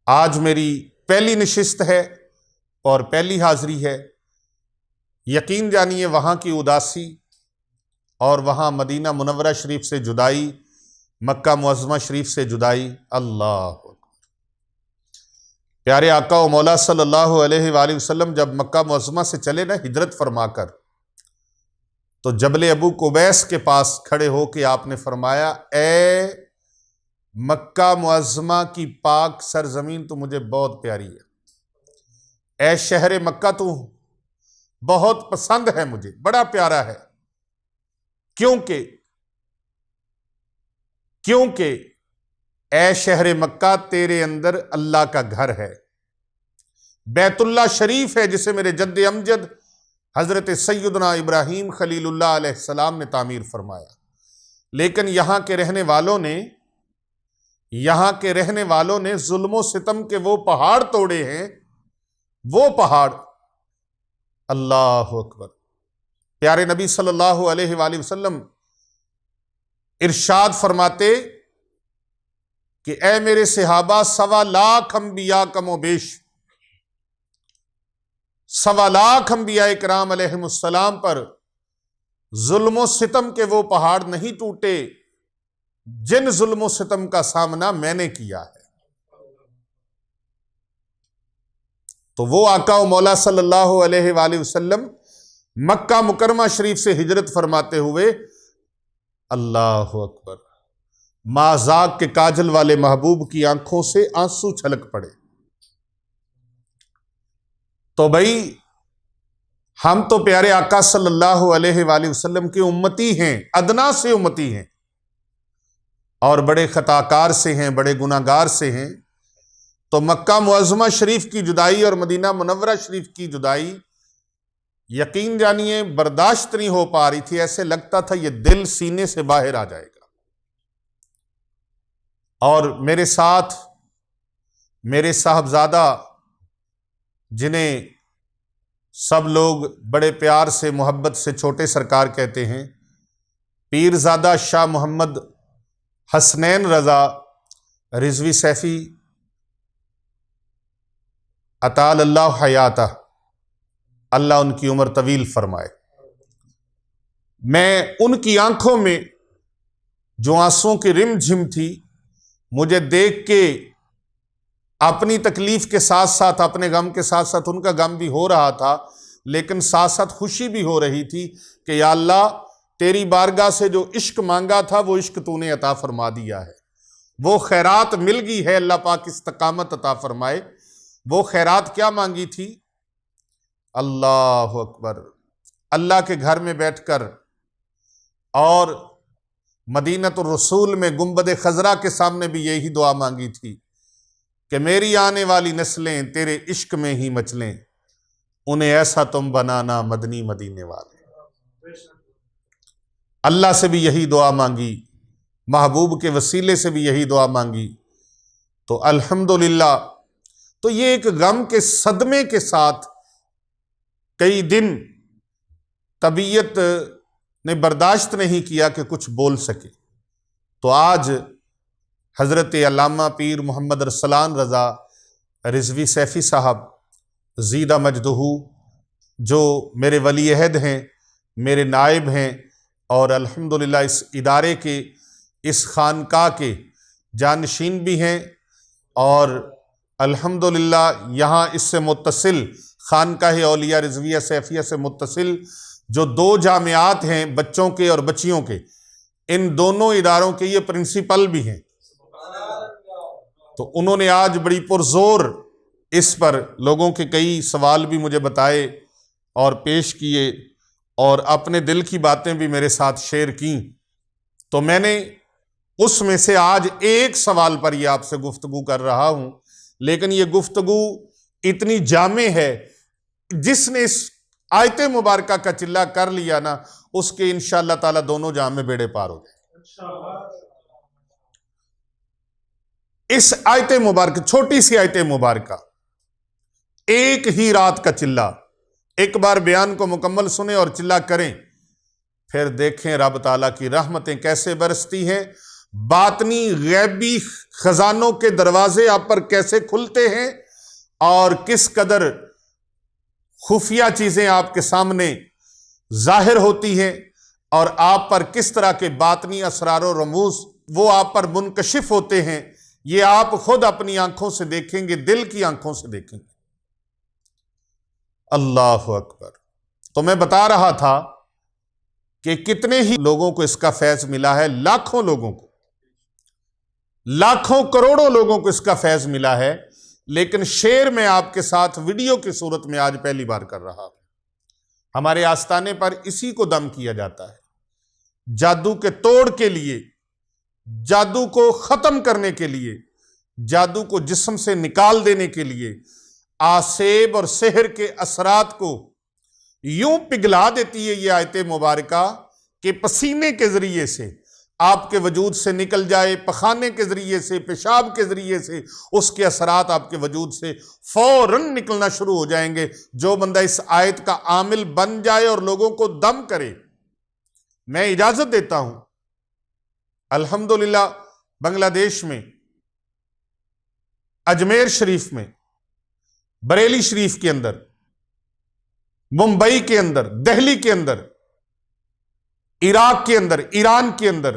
آج میری پہلی نشست ہے اور پہلی حاضری ہے۔ یقین جانیے وہاں کی اداسی اور وہاں مدینہ منورہ شریف سے جدائی، مکہ معظمہ شریف سے جدائی، اللہ اکبر۔ پیارے آقا و مولا صلی اللہ علیہ وآلہ وسلم جب مکہ معظمہ سے چلے نا ہجرت فرما کر، تو جبل ابو قبیس کے پاس کھڑے ہو کے آپ نے فرمایا، اے مکہ معظمہ کی پاک سرزمین تو مجھے بہت پیاری ہے، اے شہر مکہ تو بہت پسند ہے مجھے، بڑا پیارا ہے، کیونکہ اے شہر مکہ تیرے اندر اللہ کا گھر ہے، بیت اللہ شریف ہے جسے میرے جد امجد حضرت سیدنا ابراہیم خلیل اللہ علیہ السلام نے تعمیر فرمایا، لیکن یہاں کے رہنے والوں نے ظلم و ستم کے وہ پہاڑ توڑے ہیں، وہ پہاڑ، اللہ اکبر۔ پیارے نبی صلی اللہ علیہ وآلہ وسلم ارشاد فرماتے کہ اے میرے صحابہ، 1.25 لاکھ انبیاء کم و بیش، 1.25 لاکھ انبیاء کرام علیہم السلام پر ظلم و ستم کے وہ پہاڑ نہیں ٹوٹے جن ظلم و ستم کا سامنا میں نے کیا ہے۔ تو وہ آقا و مولا صلی اللہ علیہ وآلہ وسلم مکہ مکرمہ شریف سے ہجرت فرماتے ہوئے، اللہ اکبر، مازاق کے کاجل والے محبوب کی آنکھوں سے آنسو چھلک پڑے۔ تو بھائی ہم تو پیارے آقا صلی اللہ علیہ وآلہ وسلم کے امتی ہیں، ادنا سے امتی ہیں، اور بڑے خطاکار سے ہیں، بڑے گناہگار سے ہیں۔ تو مکہ معظمہ شریف کی جدائی اور مدینہ منورہ شریف کی جدائی یقین جانیے برداشت نہیں ہو پا رہی تھی، ایسے لگتا تھا یہ دل سینے سے باہر آ جائے گا۔ اور میرے ساتھ میرے صاحبزادہ، جنہیں سب لوگ بڑے پیار سے محبت سے چھوٹے سرکار کہتے ہیں، پیرزادہ شاہ محمد حسنین رضا رضوی سیفی اطال اللہ حیاتہ، اللہ ان کی عمر طویل فرمائے۔ میں ان کی آنکھوں میں جو آنسوؤں کی رم جھم تھی، مجھے دیکھ کے اپنی تکلیف کے ساتھ ساتھ، اپنے غم کے ساتھ ساتھ ان کا غم بھی ہو رہا تھا، لیکن ساتھ ساتھ خوشی بھی ہو رہی تھی کہ یا اللہ تیری بارگاہ سے جو عشق مانگا تھا وہ عشق تو نے عطا فرما دیا ہے، وہ خیرات مل گئی ہے، اللہ پاک استقامت عطا فرمائے۔ وہ خیرات کیا مانگی تھی؟ اللہ اکبر، اللہ کے گھر میں بیٹھ کر اور مدینۃ الرسول میں گنبد خضرا کے سامنے بھی یہی دعا مانگی تھی کہ میری آنے والی نسلیں تیرے عشق میں ہی مچلیں، انہیں ایسا تم بنانا مدنی مدینے والے۔ اللہ سے بھی یہی دعا مانگی، محبوب کے وسیلے سے بھی یہی دعا مانگی۔ تو الحمدللہ، تو یہ ایک غم کے صدمے کے ساتھ کئی دن طبیعت نے برداشت نہیں کیا کہ کچھ بول سکے۔ تو آج حضرت علامہ پیر محمد ارسلان رضا رضوی سیفی صاحب زیدہ مجدہ، جو میرے ولی عہد ہیں، میرے نائب ہیں، اور الحمدللہ اس ادارے کے، اس خانقاہ کے جانشین بھی ہیں، اور الحمدللہ یہاں اس سے متصل خانقاہ اولیاء رضویہ سیفیہ سے متصل جو 2 جامعات ہیں بچوں کے اور بچیوں کے، ان دونوں اداروں کے یہ پرنسپل بھی ہیں۔ تو انہوں نے آج بڑی پرزور اس پر لوگوں کے کئی سوال بھی مجھے بتائے اور پیش کیے، اور اپنے دل کی باتیں بھی میرے ساتھ شیئر کیں۔ تو میں نے اس میں سے آج ایک سوال پر یہ آپ سے گفتگو کر رہا ہوں، لیکن یہ گفتگو اتنی جامع ہے، جس نے اس آیت مبارکہ کا چلہ کر لیا نا، اس کے انشاءاللہ تعالی دونوں جہاں میں بیڑے پار ہو جائیں۔ اس آیت مبارکہ، چھوٹی سی آیت مبارکہ، ایک ہی رات کا چلہ، ایک بار بیان کو مکمل سنیں اور چلہ کریں، پھر دیکھیں رب تعالیٰ کی رحمتیں کیسے برستی ہیں، باطنی غیبی خزانوں کے دروازے آپ پر کیسے کھلتے ہیں، اور کس قدر خفیہ چیزیں آپ کے سامنے ظاہر ہوتی ہیں، اور آپ پر کس طرح کے باطنی اسرار و رموز وہ آپ پر منکشف ہوتے ہیں، یہ آپ خود اپنی آنکھوں سے دیکھیں گے، دل کی آنکھوں سے دیکھیں گے۔ اللہ اکبر۔ تو میں بتا رہا تھا کہ کتنے ہی لوگوں کو اس کا فیض ملا ہے، لاکھوں لوگوں کو، لاکھوں کروڑوں لوگوں کو اس کا فیض ملا ہے، لیکن شعر میں آپ کے ساتھ ویڈیو کی صورت میں آج پہلی بار کر رہا ہوں۔ ہمارے آستانے پر اسی کو دم کیا جاتا ہے، جادو کے توڑ کے لیے، جادو کو ختم کرنے کے لیے، جادو کو جسم سے نکال دینے کے لیے، آسیب اور سحر کے اثرات کو یوں پگھلا دیتی ہے یہ آیت مبارکہ کہ پسینے کے ذریعے سے آپ کے وجود سے نکل جائے، پخانے کے ذریعے سے، پیشاب کے ذریعے سے اس کے اثرات آپ کے وجود سے فوراً نکلنا شروع ہو جائیں گے۔ جو بندہ اس آیت کا عامل بن جائے اور لوگوں کو دم کرے، میں اجازت دیتا ہوں، الحمدللہ بنگلہ دیش میں، اجمیر شریف میں، بریلی شریف کے اندر، ممبئی کے اندر، دہلی کے اندر، عراق کے اندر، ایران کے اندر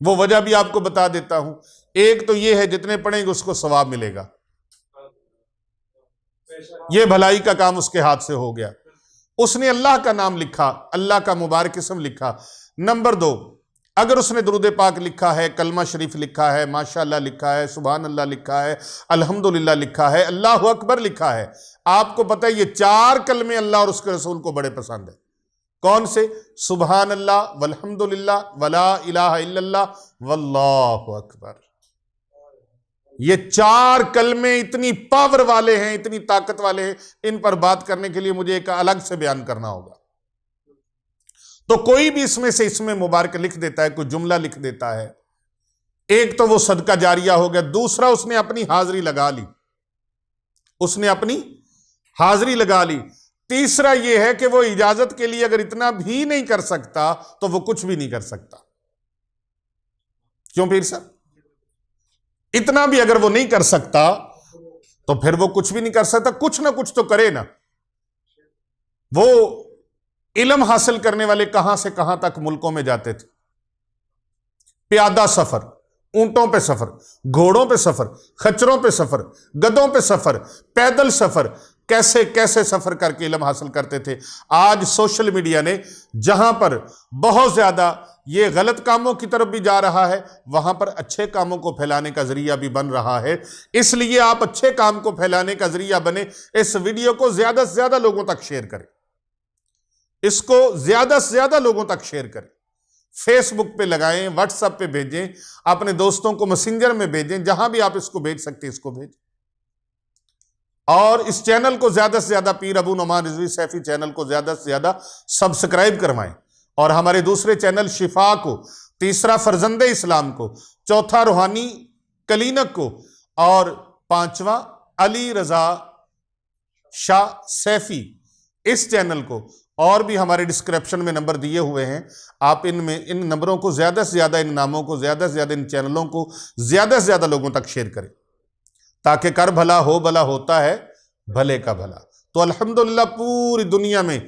وہ وجہ بھی آپ کو بتا دیتا ہوں. ایک تو یہ ہے جتنے پڑھیں گے اس کو ثواب ملے گا، یہ بھلائی کا کام اس کے ہاتھ سے ہو گیا. اس نے اللہ کا نام لکھا، اللہ کا مبارک اسم لکھا. نمبر 2، اگر اس نے درود پاک لکھا ہے، کلمہ شریف لکھا ہے، ماشاءاللہ لکھا ہے، سبحان اللہ لکھا ہے، الحمدللہ لکھا ہے، اللہ اکبر لکھا ہے. آپ کو پتہ ہے یہ 4 کلمے اللہ اور اس کے رسول کو بڑے پسند ہیں. کون سے؟ سبحان اللہ والحمدللہ ولا الہ الا اللہ واللہ اکبر. یہ 4 کلمے اتنی پاور والے ہیں، اتنی طاقت والے ہیں، ان پر بات کرنے کے لیے مجھے ایک الگ سے بیان کرنا ہوگا. تو کوئی بھی اس میں سے اس میں مبارک لکھ دیتا ہے، کوئی جملہ لکھ دیتا ہے، ایک تو وہ صدقہ جاریہ ہو گیا. دوسرا اس نے اپنی حاضری لگا لی، اس نے اپنی حاضری لگا لی. تیسرا یہ ہے کہ وہ اجازت کے لیے اگر اتنا بھی نہیں کر سکتا تو وہ کچھ بھی نہیں کر سکتا. کیوں پیر صاحب؟ اتنا بھی اگر وہ نہیں کر سکتا تو پھر وہ کچھ بھی نہیں کر سکتا. کچھ نہ کچھ تو کرے نا. وہ علم حاصل کرنے والے کہاں سے کہاں تک ملکوں میں جاتے تھے، پیادہ سفر، اونٹوں پہ سفر، گھوڑوں پہ سفر، خچروں پہ سفر، گدوں پہ سفر، پیدل سفر، کیسے کیسے سفر کر کے علم حاصل کرتے تھے. آج سوشل میڈیا نے جہاں پر بہت زیادہ یہ غلط کاموں کی طرف بھی جا رہا ہے، وہاں پر اچھے کاموں کو پھیلانے کا ذریعہ بھی بن رہا ہے. اس لیے آپ اچھے کام کو پھیلانے کا ذریعہ بنے. اس ویڈیو کو زیادہ سے زیادہ لوگوں تک شیئر کریں، اس کو زیادہ سے زیادہ لوگوں تک شیئر کریں. فیس بک پہ لگائیں، واٹس ایپ پہ بھیجیں، اپنے دوستوں کو میسنجر میں بھیجیں، جہاں بھی آپ اس کو بھیج سکتے اس کو بھیجیں. اور اس چینل کو زیادہ سے زیادہ پیر ابو نعمان رضوی سیفی چینل کو زیادہ سے زیادہ سبسکرائب کروائیں. اور ہمارے دوسرے چینل شفا کو، تیسرا فرزند اسلام کو، چوتھا روحانی کلینک کو، اور 5واں علی رضا شاہ سیفی اس چینل کو. اور بھی ہمارے ڈسکرپشن میں نمبر دیے ہوئے ہیں، آپ ان نمبروں کو زیادہ سے زیادہ، ان ناموں کو زیادہ سے زیادہ، ان چینلوں کو زیادہ سے زیادہ لوگوں تک شیئر کریں، تاکہ کر بھلا ہو بھلا ہوتا ہے بھلے کا بھلا. تو الحمدللہ پوری دنیا میں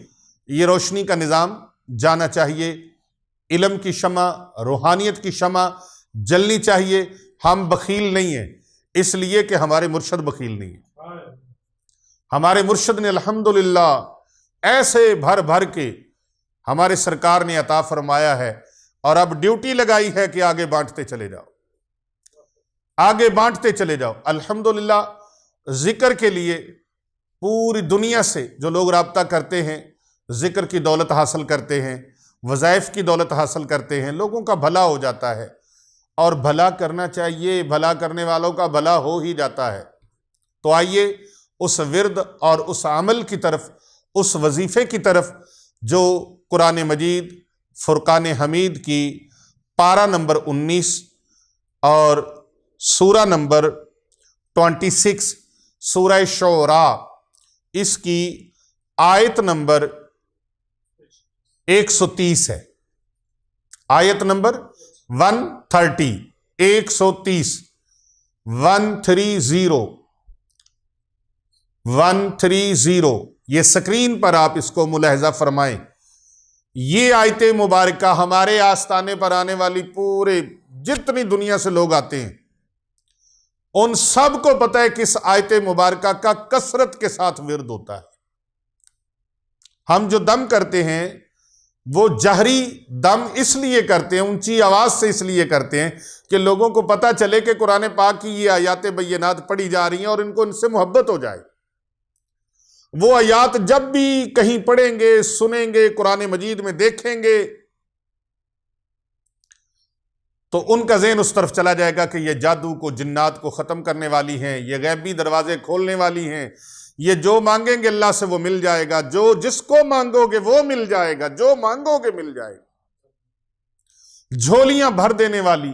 یہ روشنی کا نظام جانا چاہیے. علم کی شمع، روحانیت کی شمع جلنی چاہیے. ہم بخیل نہیں ہیں اس لیے کہ ہمارے مرشد بخیل نہیں ہیں. ہمارے مرشد نے الحمدللہ ایسے بھر بھر کے ہمارے سرکار نے عطا فرمایا ہے، اور اب ڈیوٹی لگائی ہے کہ آگے بانٹتے چلے جاؤ، آگے بانٹتے چلے جاؤ. الحمدللہ ذکر کے لیے پوری دنیا سے جو لوگ رابطہ کرتے ہیں، ذکر کی دولت حاصل کرتے ہیں، وظائف کی دولت حاصل کرتے ہیں، لوگوں کا بھلا ہو جاتا ہے. اور بھلا کرنا چاہیے، بھلا کرنے والوں کا بھلا ہو ہی جاتا ہے. تو آئیے اس ورد اور اس عمل کی طرف، اس وظیفے کی طرف جو قرآن مجید فرقان حمید کی پارہ نمبر 19 اور سورہ نمبر 26 سورہ شعراء، اس کی آیت نمبر 130 ہے. آیت نمبر 130 130 130 یہ سکرین پر آپ اس کو ملاحظہ فرمائیں. یہ آیت مبارکہ ہمارے آستانے پر آنے والی پورے جتنی دنیا سے لوگ آتے ہیں ان سب کو پتہ ہے کہ اس آیت مبارکہ کا کثرت کے ساتھ ورد ہوتا ہے. ہم جو دم کرتے ہیں وہ جہری دم اس لیے کرتے ہیں، اونچی آواز سے اس لیے کرتے ہیں کہ لوگوں کو پتہ چلے کہ قرآن پاک کی یہ آیات بینات پڑھی جا رہی ہیں اور ان کو ان سے محبت ہو جائے. وہ آیات جب بھی کہیں پڑھیں گے، سنیں گے، قرآن مجید میں دیکھیں گے تو ان کا ذہن اس طرف چلا جائے گا کہ یہ جادو کو، جنات کو ختم کرنے والی ہیں، یہ غیبی دروازے کھولنے والی ہیں، یہ جو مانگیں گے اللہ سے وہ مل جائے گا، جو جس کو مانگو گے وہ مل جائے گا، جو مانگو گے مل جائے گا. جھولیاں بھر دینے والی،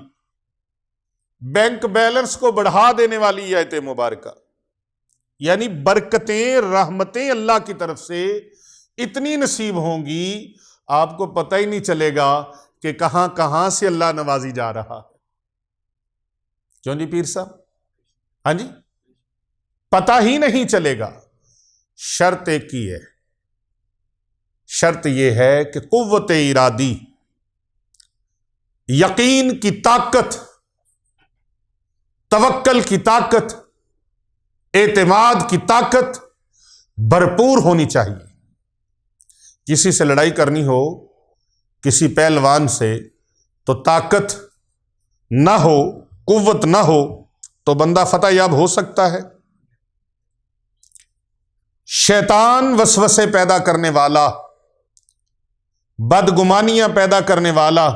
بینک بیلنس کو بڑھا دینے والی آیت مبارکہ، یعنی برکتیں، رحمتیں اللہ کی طرف سے اتنی نصیب ہوں گی آپ کو پتہ ہی نہیں چلے گا کہ کہاں کہاں سے اللہ نوازی جا رہا ہے. کیوں جی پیر صاحب؟ ہاں جی، پتہ ہی نہیں چلے گا. شرط ایک ہی ہے، شرط یہ ہے کہ قوت ارادی، یقین کی طاقت، توکل کی طاقت، اعتماد کی طاقت بھرپور ہونی چاہیے۔ کسی سے لڑائی کرنی ہو، کسی پہلوان سے، تو طاقت نہ ہو، قوت نہ ہو تو بندہ فتح یاب ہو سکتا ہے؟ شیطان وسوسے پیدا کرنے والا، بدگمانیاں پیدا کرنے والا،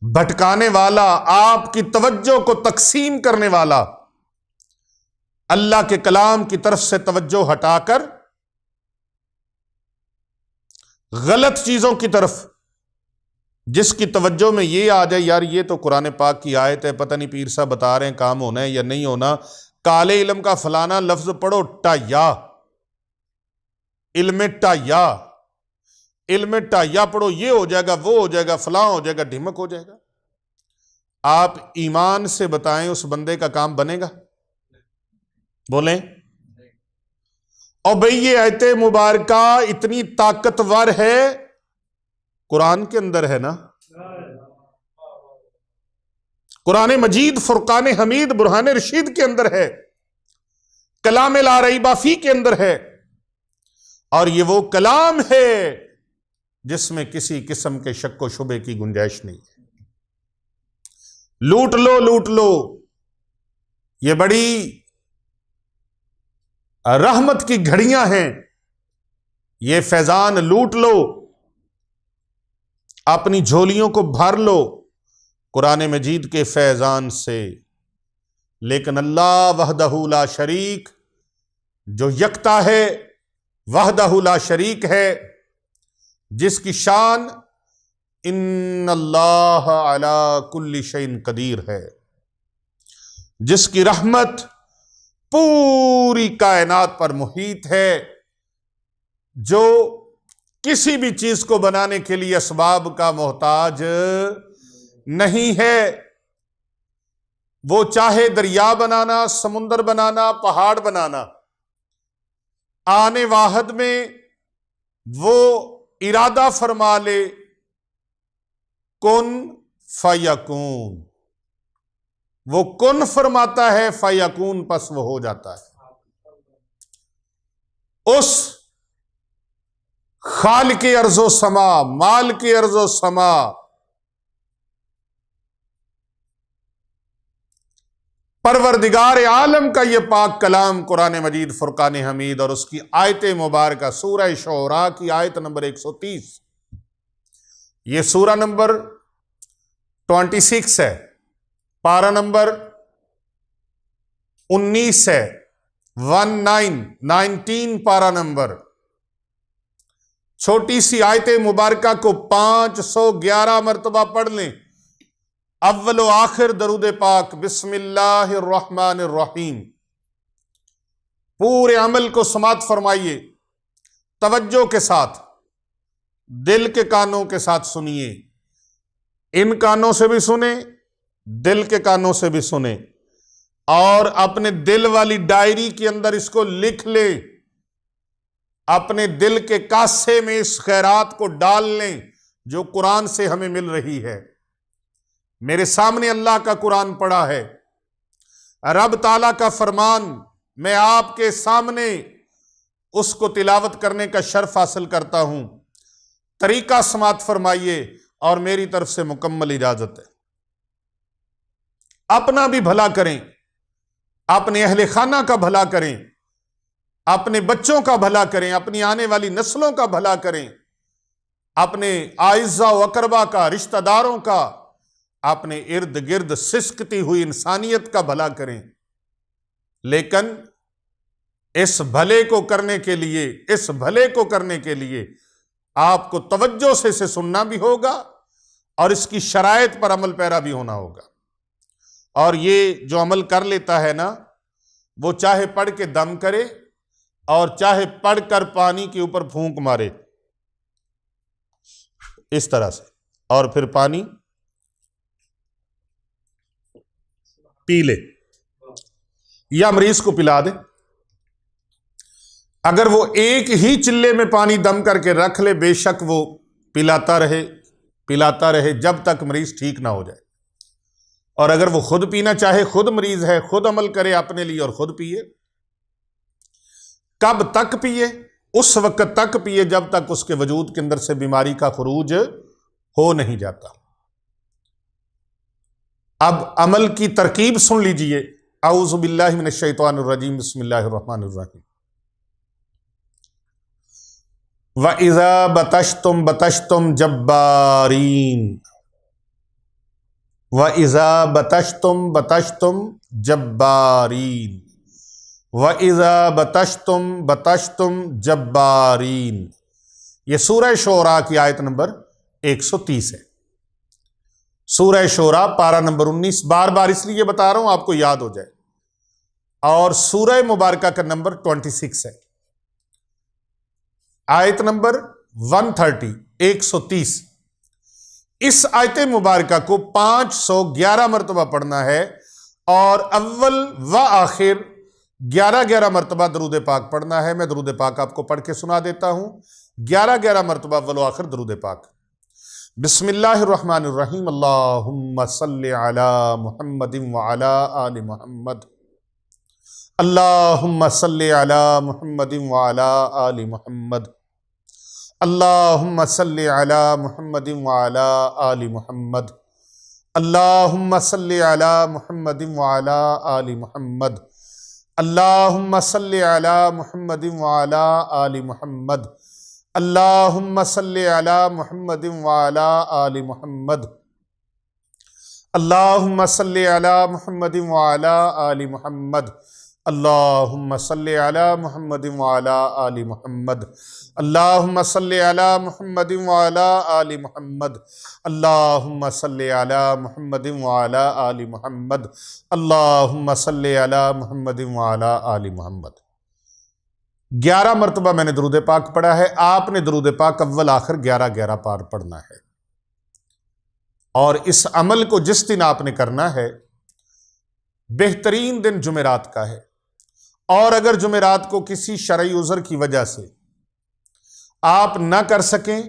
بھٹکانے والا، آپ کی توجہ کو تقسیم کرنے والا، اللہ کے کلام کی طرف سے توجہ ہٹا کر غلط چیزوں کی طرف، جس کی توجہ میں یہ آ جائے یار یہ تو قرآن پاک کی آیت ہے، پتہ نہیں پیر صاحب بتا رہے ہیں کام ہونا ہے یا نہیں ہونا، کالے علم کا فلانا لفظ پڑھو، ٹایا، علم ٹایا، علم ٹایا پڑھو، یہ ہو جائے گا، وہ ہو جائے گا، فلاں ہو جائے گا، ڈھمک ہو جائے گا۔ آپ ایمان سے بتائیں اس بندے کا کام بنے گا؟ بولیں۔ اور بھئی یہ آیت مبارکہ اتنی طاقتور ہے، قرآن کے اندر ہے نا، قرآن مجید فرقان حمید برہان رشید کے اندر ہے، کلام لا ریب فیہ کے اندر ہے، اور یہ وہ کلام ہے جس میں کسی قسم کے شک و شبے کی گنجائش نہیں ہے۔ لوٹ لو، لوٹ لو، یہ بڑی رحمت کی گھڑیاں ہیں، یہ فیضان لوٹ لو، اپنی جھولیوں کو بھر لو قرآن مجید کے فیضان سے۔ لیکن اللہ وحدہ لا شریک، جو یکتا ہے، وحدہ لا شریک ہے، جس کی شان ان اللہ علی کل شیء قدیر ہے، جس کی رحمت پوری کائنات پر محیط ہے، جو کسی بھی چیز کو بنانے کے لیے اسباب کا محتاج نہیں ہے، وہ چاہے دریا بنانا، سمندر بنانا، پہاڑ بنانا، آنے واحد میں وہ ارادہ فرما لے، کن فیکون، وہ کن فرماتا ہے، فیکون، پس وہ ہو جاتا ہے۔ اس خالق ارض و سما، مالک ارض و سما، پروردگار عالم کا یہ پاک کلام قرآن مجید فرقان حمید اور اس کی آیت مبارکہ سورہ شعراء کی آیت نمبر 130، یہ سورہ نمبر 26 ہے، پارہ نمبر 19 ہے، 19 پارہ نمبر، چھوٹی سی آیت مبارکہ کو 511 مرتبہ پڑھ لیں، اول و آخر درود پاک، بسم اللہ الرحمن الرحیم، پورے عمل کو سماعت فرمائیے، توجہ کے ساتھ، دل کے کانوں کے ساتھ سنیے، ان کانوں سے بھی سنیں، دل کے کانوں سے بھی سنیں، اور اپنے دل والی ڈائری کے اندر اس کو لکھ لیں، اپنے دل کے کاسے میں اس خیرات کو ڈال لیں جو قرآن سے ہمیں مل رہی ہے۔ میرے سامنے اللہ کا قرآن پڑا ہے، رب تعالیٰ کا فرمان، میں آپ کے سامنے اس کو تلاوت کرنے کا شرف حاصل کرتا ہوں، طریقہ سماعت فرمائیے، اور میری طرف سے مکمل اجازت ہے۔ اپنا بھی بھلا کریں، اپنے اہل خانہ کا بھلا کریں، اپنے بچوں کا بھلا کریں، اپنی آنے والی نسلوں کا بھلا کریں، اپنے اعزاء و اقربا کا، رشتہ داروں کا، اپنے ارد گرد سسکتی ہوئی انسانیت کا بھلا کریں۔ لیکن اس بھلے کو کرنے کے لیے آپ کو توجہ سے اسے سننا بھی ہوگا اور اس کی شرائط پر عمل پیرا بھی ہونا ہوگا۔ اور یہ جو عمل کر لیتا ہے نا، وہ چاہے پڑھ کے دم کرے اور چاہے پڑھ کر پانی کے اوپر پھونک مارے، اس طرح سے، اور پھر پانی پی لے یا مریض کو پلا دے۔ اگر وہ ایک ہی چلے میں پانی دم کر کے رکھ لے، بے شک وہ پلاتا رہے، پلاتا رہے جب تک مریض ٹھیک نہ ہو جائے، اور اگر وہ خود پینا چاہے، خود مریض ہے، خود عمل کرے اپنے لیے اور خود پیے۔ کب تک پیے؟ اس وقت تک پیے جب تک اس کے وجود کے اندر سے بیماری کا خروج ہو نہیں جاتا۔ اب عمل کی ترکیب سن لیجئے۔ اعوذ باللہ من الشیطان الرجیم، بسم اللہ الرحمن الرحیم۔ وَإِذَا بَطَشْتُمْ بَطَشْتُمْ جَبَّارِينَ، وَإِذَا بَطَشْتُمْ بَطَشْتُمْ جَبَّارِينَ، وَإِذَا بَطَشْتُمْ بَطَشْتُمْ جَبَّارِينَ۔ یہ سورہ شعراء کی آیت نمبر 130 ہے۔ سورہ شعراء پارہ نمبر 19، بار بار اس لیے بتا رہا ہوں آپ کو یاد ہو جائے، اور سورہ مبارکہ کا نمبر 26 ہے۔ آیت نمبر 130، 130۔ اس آیت مبارکہ کو 511 مرتبہ پڑھنا ہے، اور اول و آخر 11 مرتبہ درود پاک پڑھنا ہے۔ میں درود پاک آپ کو پڑھ کے سنا دیتا ہوں، 11 مرتبہ اول و آخر درود پاک۔ بسم اللہ الرحمن الرحیم، اللہم صلی علی محمد وعلی آل محمد، اللہم صلی علی محمد وعلی آل محمد، اللہم صلی علی محمد وعلی آل محمد، اللہم صلی علی محمد وعلی آل محمد، اللہم صلی علی محمد وعلی آل محمد، اللہم صلی علی محمد وعلی آل محمد، اللہم صلی علی محمد وعلی آل محمد، اللہم صلی علی محمد وعلی آل محمد، اللہم صلی علی محمد وعلی آل محمد، اللہم صلی علی محمد وعلی آل محمد، اللہم صلی علی محمد وعلی آل محمد۔ 11 مرتبہ میں نے درود پاک پڑھا ہے، آپ نے درود پاک اول آخر 11 بار پڑھنا ہے، اور اس عمل کو جس دن آپ نے کرنا ہے، بہترین دن جمعرات کا ہے، اور اگر جمعرات کو کسی شرعی عذر کی وجہ سے آپ نہ کر سکیں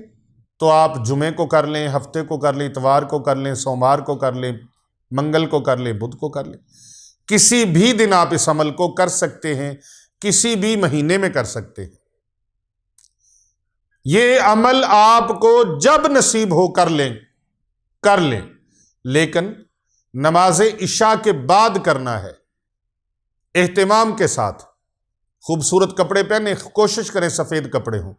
تو آپ جمعے کو کر لیں، ہفتے کو کر لیں، اتوار کو کر لیں، سوموار کو کر لیں، منگل کو کر لیں، بدھ کو کر لیں، کسی بھی دن آپ اس عمل کو کر سکتے ہیں، کسی بھی مہینے میں کر سکتے ہیں۔ یہ عمل آپ کو جب نصیب ہو کر لیں، لیکن نماز عشاء کے بعد کرنا ہے، اہتمام کے ساتھ۔ خوبصورت کپڑے پہنے، کوشش کریں سفید کپڑے ہوں،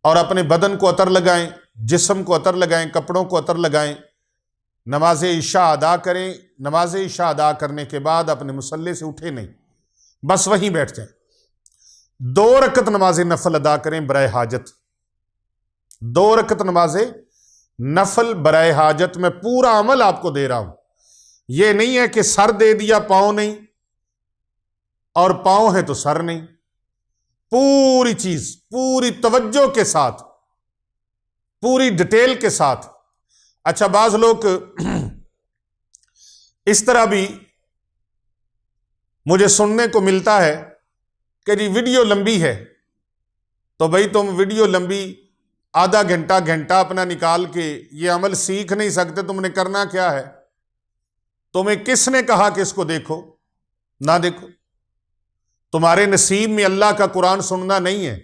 اور اپنے بدن کو عطر لگائیں، جسم کو عطر لگائیں، کپڑوں کو عطر لگائیں، نماز عشاء ادا کریں۔ نماز عشاء ادا کرنے کے بعد اپنے مصلی سے اٹھے نہیں، بس وہیں بیٹھ جائیں۔ 2 رکعت نماز نفل ادا کریں برائے حاجت، 2 رکعت نماز نفل برائے حاجت۔ میں پورا عمل آپ کو دے رہا ہوں، یہ نہیں ہے کہ سر دے دیا پاؤں نہیں، اور پاؤں ہے تو سر نہیں۔ پوری چیز پوری توجہ کے ساتھ، پوری ڈیٹیل کے ساتھ۔ اچھا، بعض لوگ اس طرح بھی مجھے سننے کو ملتا ہے کہ جی ویڈیو لمبی ہے، تو بھئی تم ویڈیو لمبی آدھا گھنٹہ اپنا نکال کے یہ عمل سیکھ نہیں سکتے، تم نے کرنا کیا ہے؟ تمہیں کس نے کہا کہ اس کو دیکھو؟ نہ دیکھو، تمہارے نصیب میں اللہ کا قرآن سننا نہیں ہے۔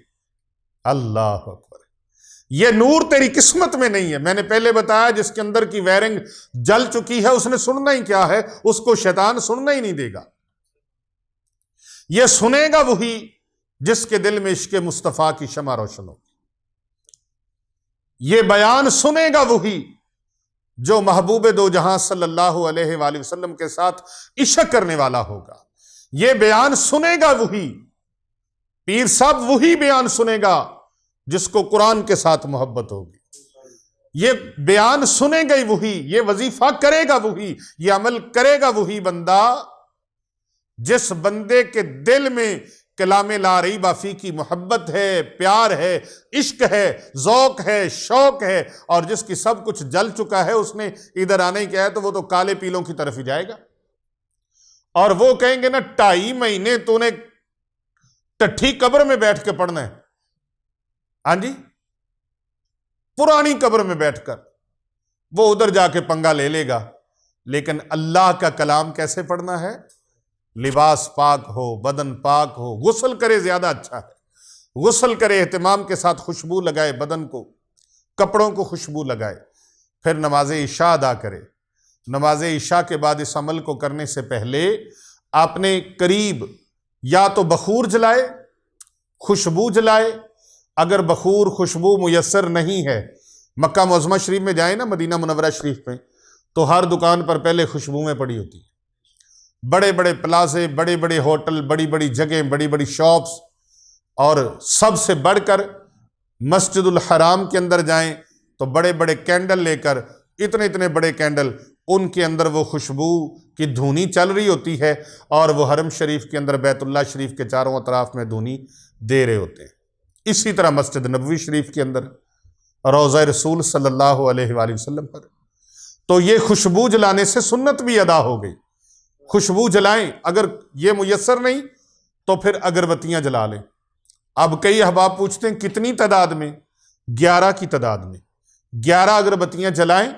اللہ اکبر، یہ نور تیری قسمت میں نہیں ہے۔ میں نے پہلے بتایا جس کے اندر کی وائرنگ جل چکی ہے اس نے سننا ہی کیا ہے؟ اس کو شیطان سننا ہی نہیں دے گا۔ یہ سنے گا وہی جس کے دل میں عشق مصطفیٰ کی شمع روشن ہو، یہ بیان سنے گا وہی جو محبوب دو جہاں صلی اللہ علیہ وآلہ وسلم کے ساتھ عشق کرنے والا ہوگا۔ یہ بیان سنے گا وہی، پیر صاحب وہی بیان سنے گا جس کو قرآن کے ساتھ محبت ہوگی۔ یہ بیان سنے گا ہی وہی، یہ وظیفہ کرے گا وہی، یہ عمل کرے گا وہی بندہ جس بندے کے دل میں کلام لا ریب فیہ کی محبت ہے، پیار ہے، عشق ہے، ذوق ہے، شوق ہے، اور جس کی سب کچھ جل چکا ہے، اس نے ادھر آنے کیا ہے تو وہ تو کالے پیلوں کی طرف ہی جائے گا۔ اور وہ کہیں گے نا 2.5 مہینے تو نے ٹٹھی قبر میں بیٹھ کے پڑھنا ہے، ہاں جی، پرانی قبر میں بیٹھ کر وہ ادھر جا کے پنگا لے لے گا، لیکن اللہ کا کلام کیسے پڑھنا ہے؟ لباس پاک ہو، بدن پاک ہو، غسل کرے زیادہ اچھا ہے، غسل کرے، اہتمام کے ساتھ خوشبو لگائے، بدن کو، کپڑوں کو خوشبو لگائے، پھر نماز عشاء ادا کرے۔ نماز عشاء کے بعد اس عمل کو کرنے سے پہلے آپ نے قریب یا تو بخور جلائے، خوشبو جلائے۔ اگر بخور خوشبو میسر نہیں ہے، مکہ معظمہ شریف میں جائیں نا، مدینہ منورہ شریف میں، تو ہر دکان پر پہلے خوشبوئیں پڑی ہوتی ہیں، بڑے بڑے پلازے، بڑے بڑے ہوٹل، بڑی بڑی جگہیں، بڑی بڑی شاپس، اور سب سے بڑھ کر مسجد الحرام کے اندر جائیں تو بڑے بڑے کینڈل لے کر، اتنے اتنے بڑے کینڈل، ان کے اندر وہ خوشبو کی دھونی چل رہی ہوتی ہے، اور وہ حرم شریف کے اندر بیت اللہ شریف کے چاروں اطراف میں دھونی دے رہے ہوتے ہیں۔ اسی طرح مسجد نبوی شریف کے اندر، روضہ رسول صلی اللہ علیہ وآلہ وسلم پر، تو یہ خوشبو جلانے سے سنت بھی ادا ہو گئی۔ خوشبو جلائیں، اگر یہ میسر نہیں تو پھر اگربتیاں جلا لیں۔ اب کئی احباب پوچھتے ہیں کتنی تعداد میں؟ 11 کی تعداد میں 11 اگربتیاں جلائیں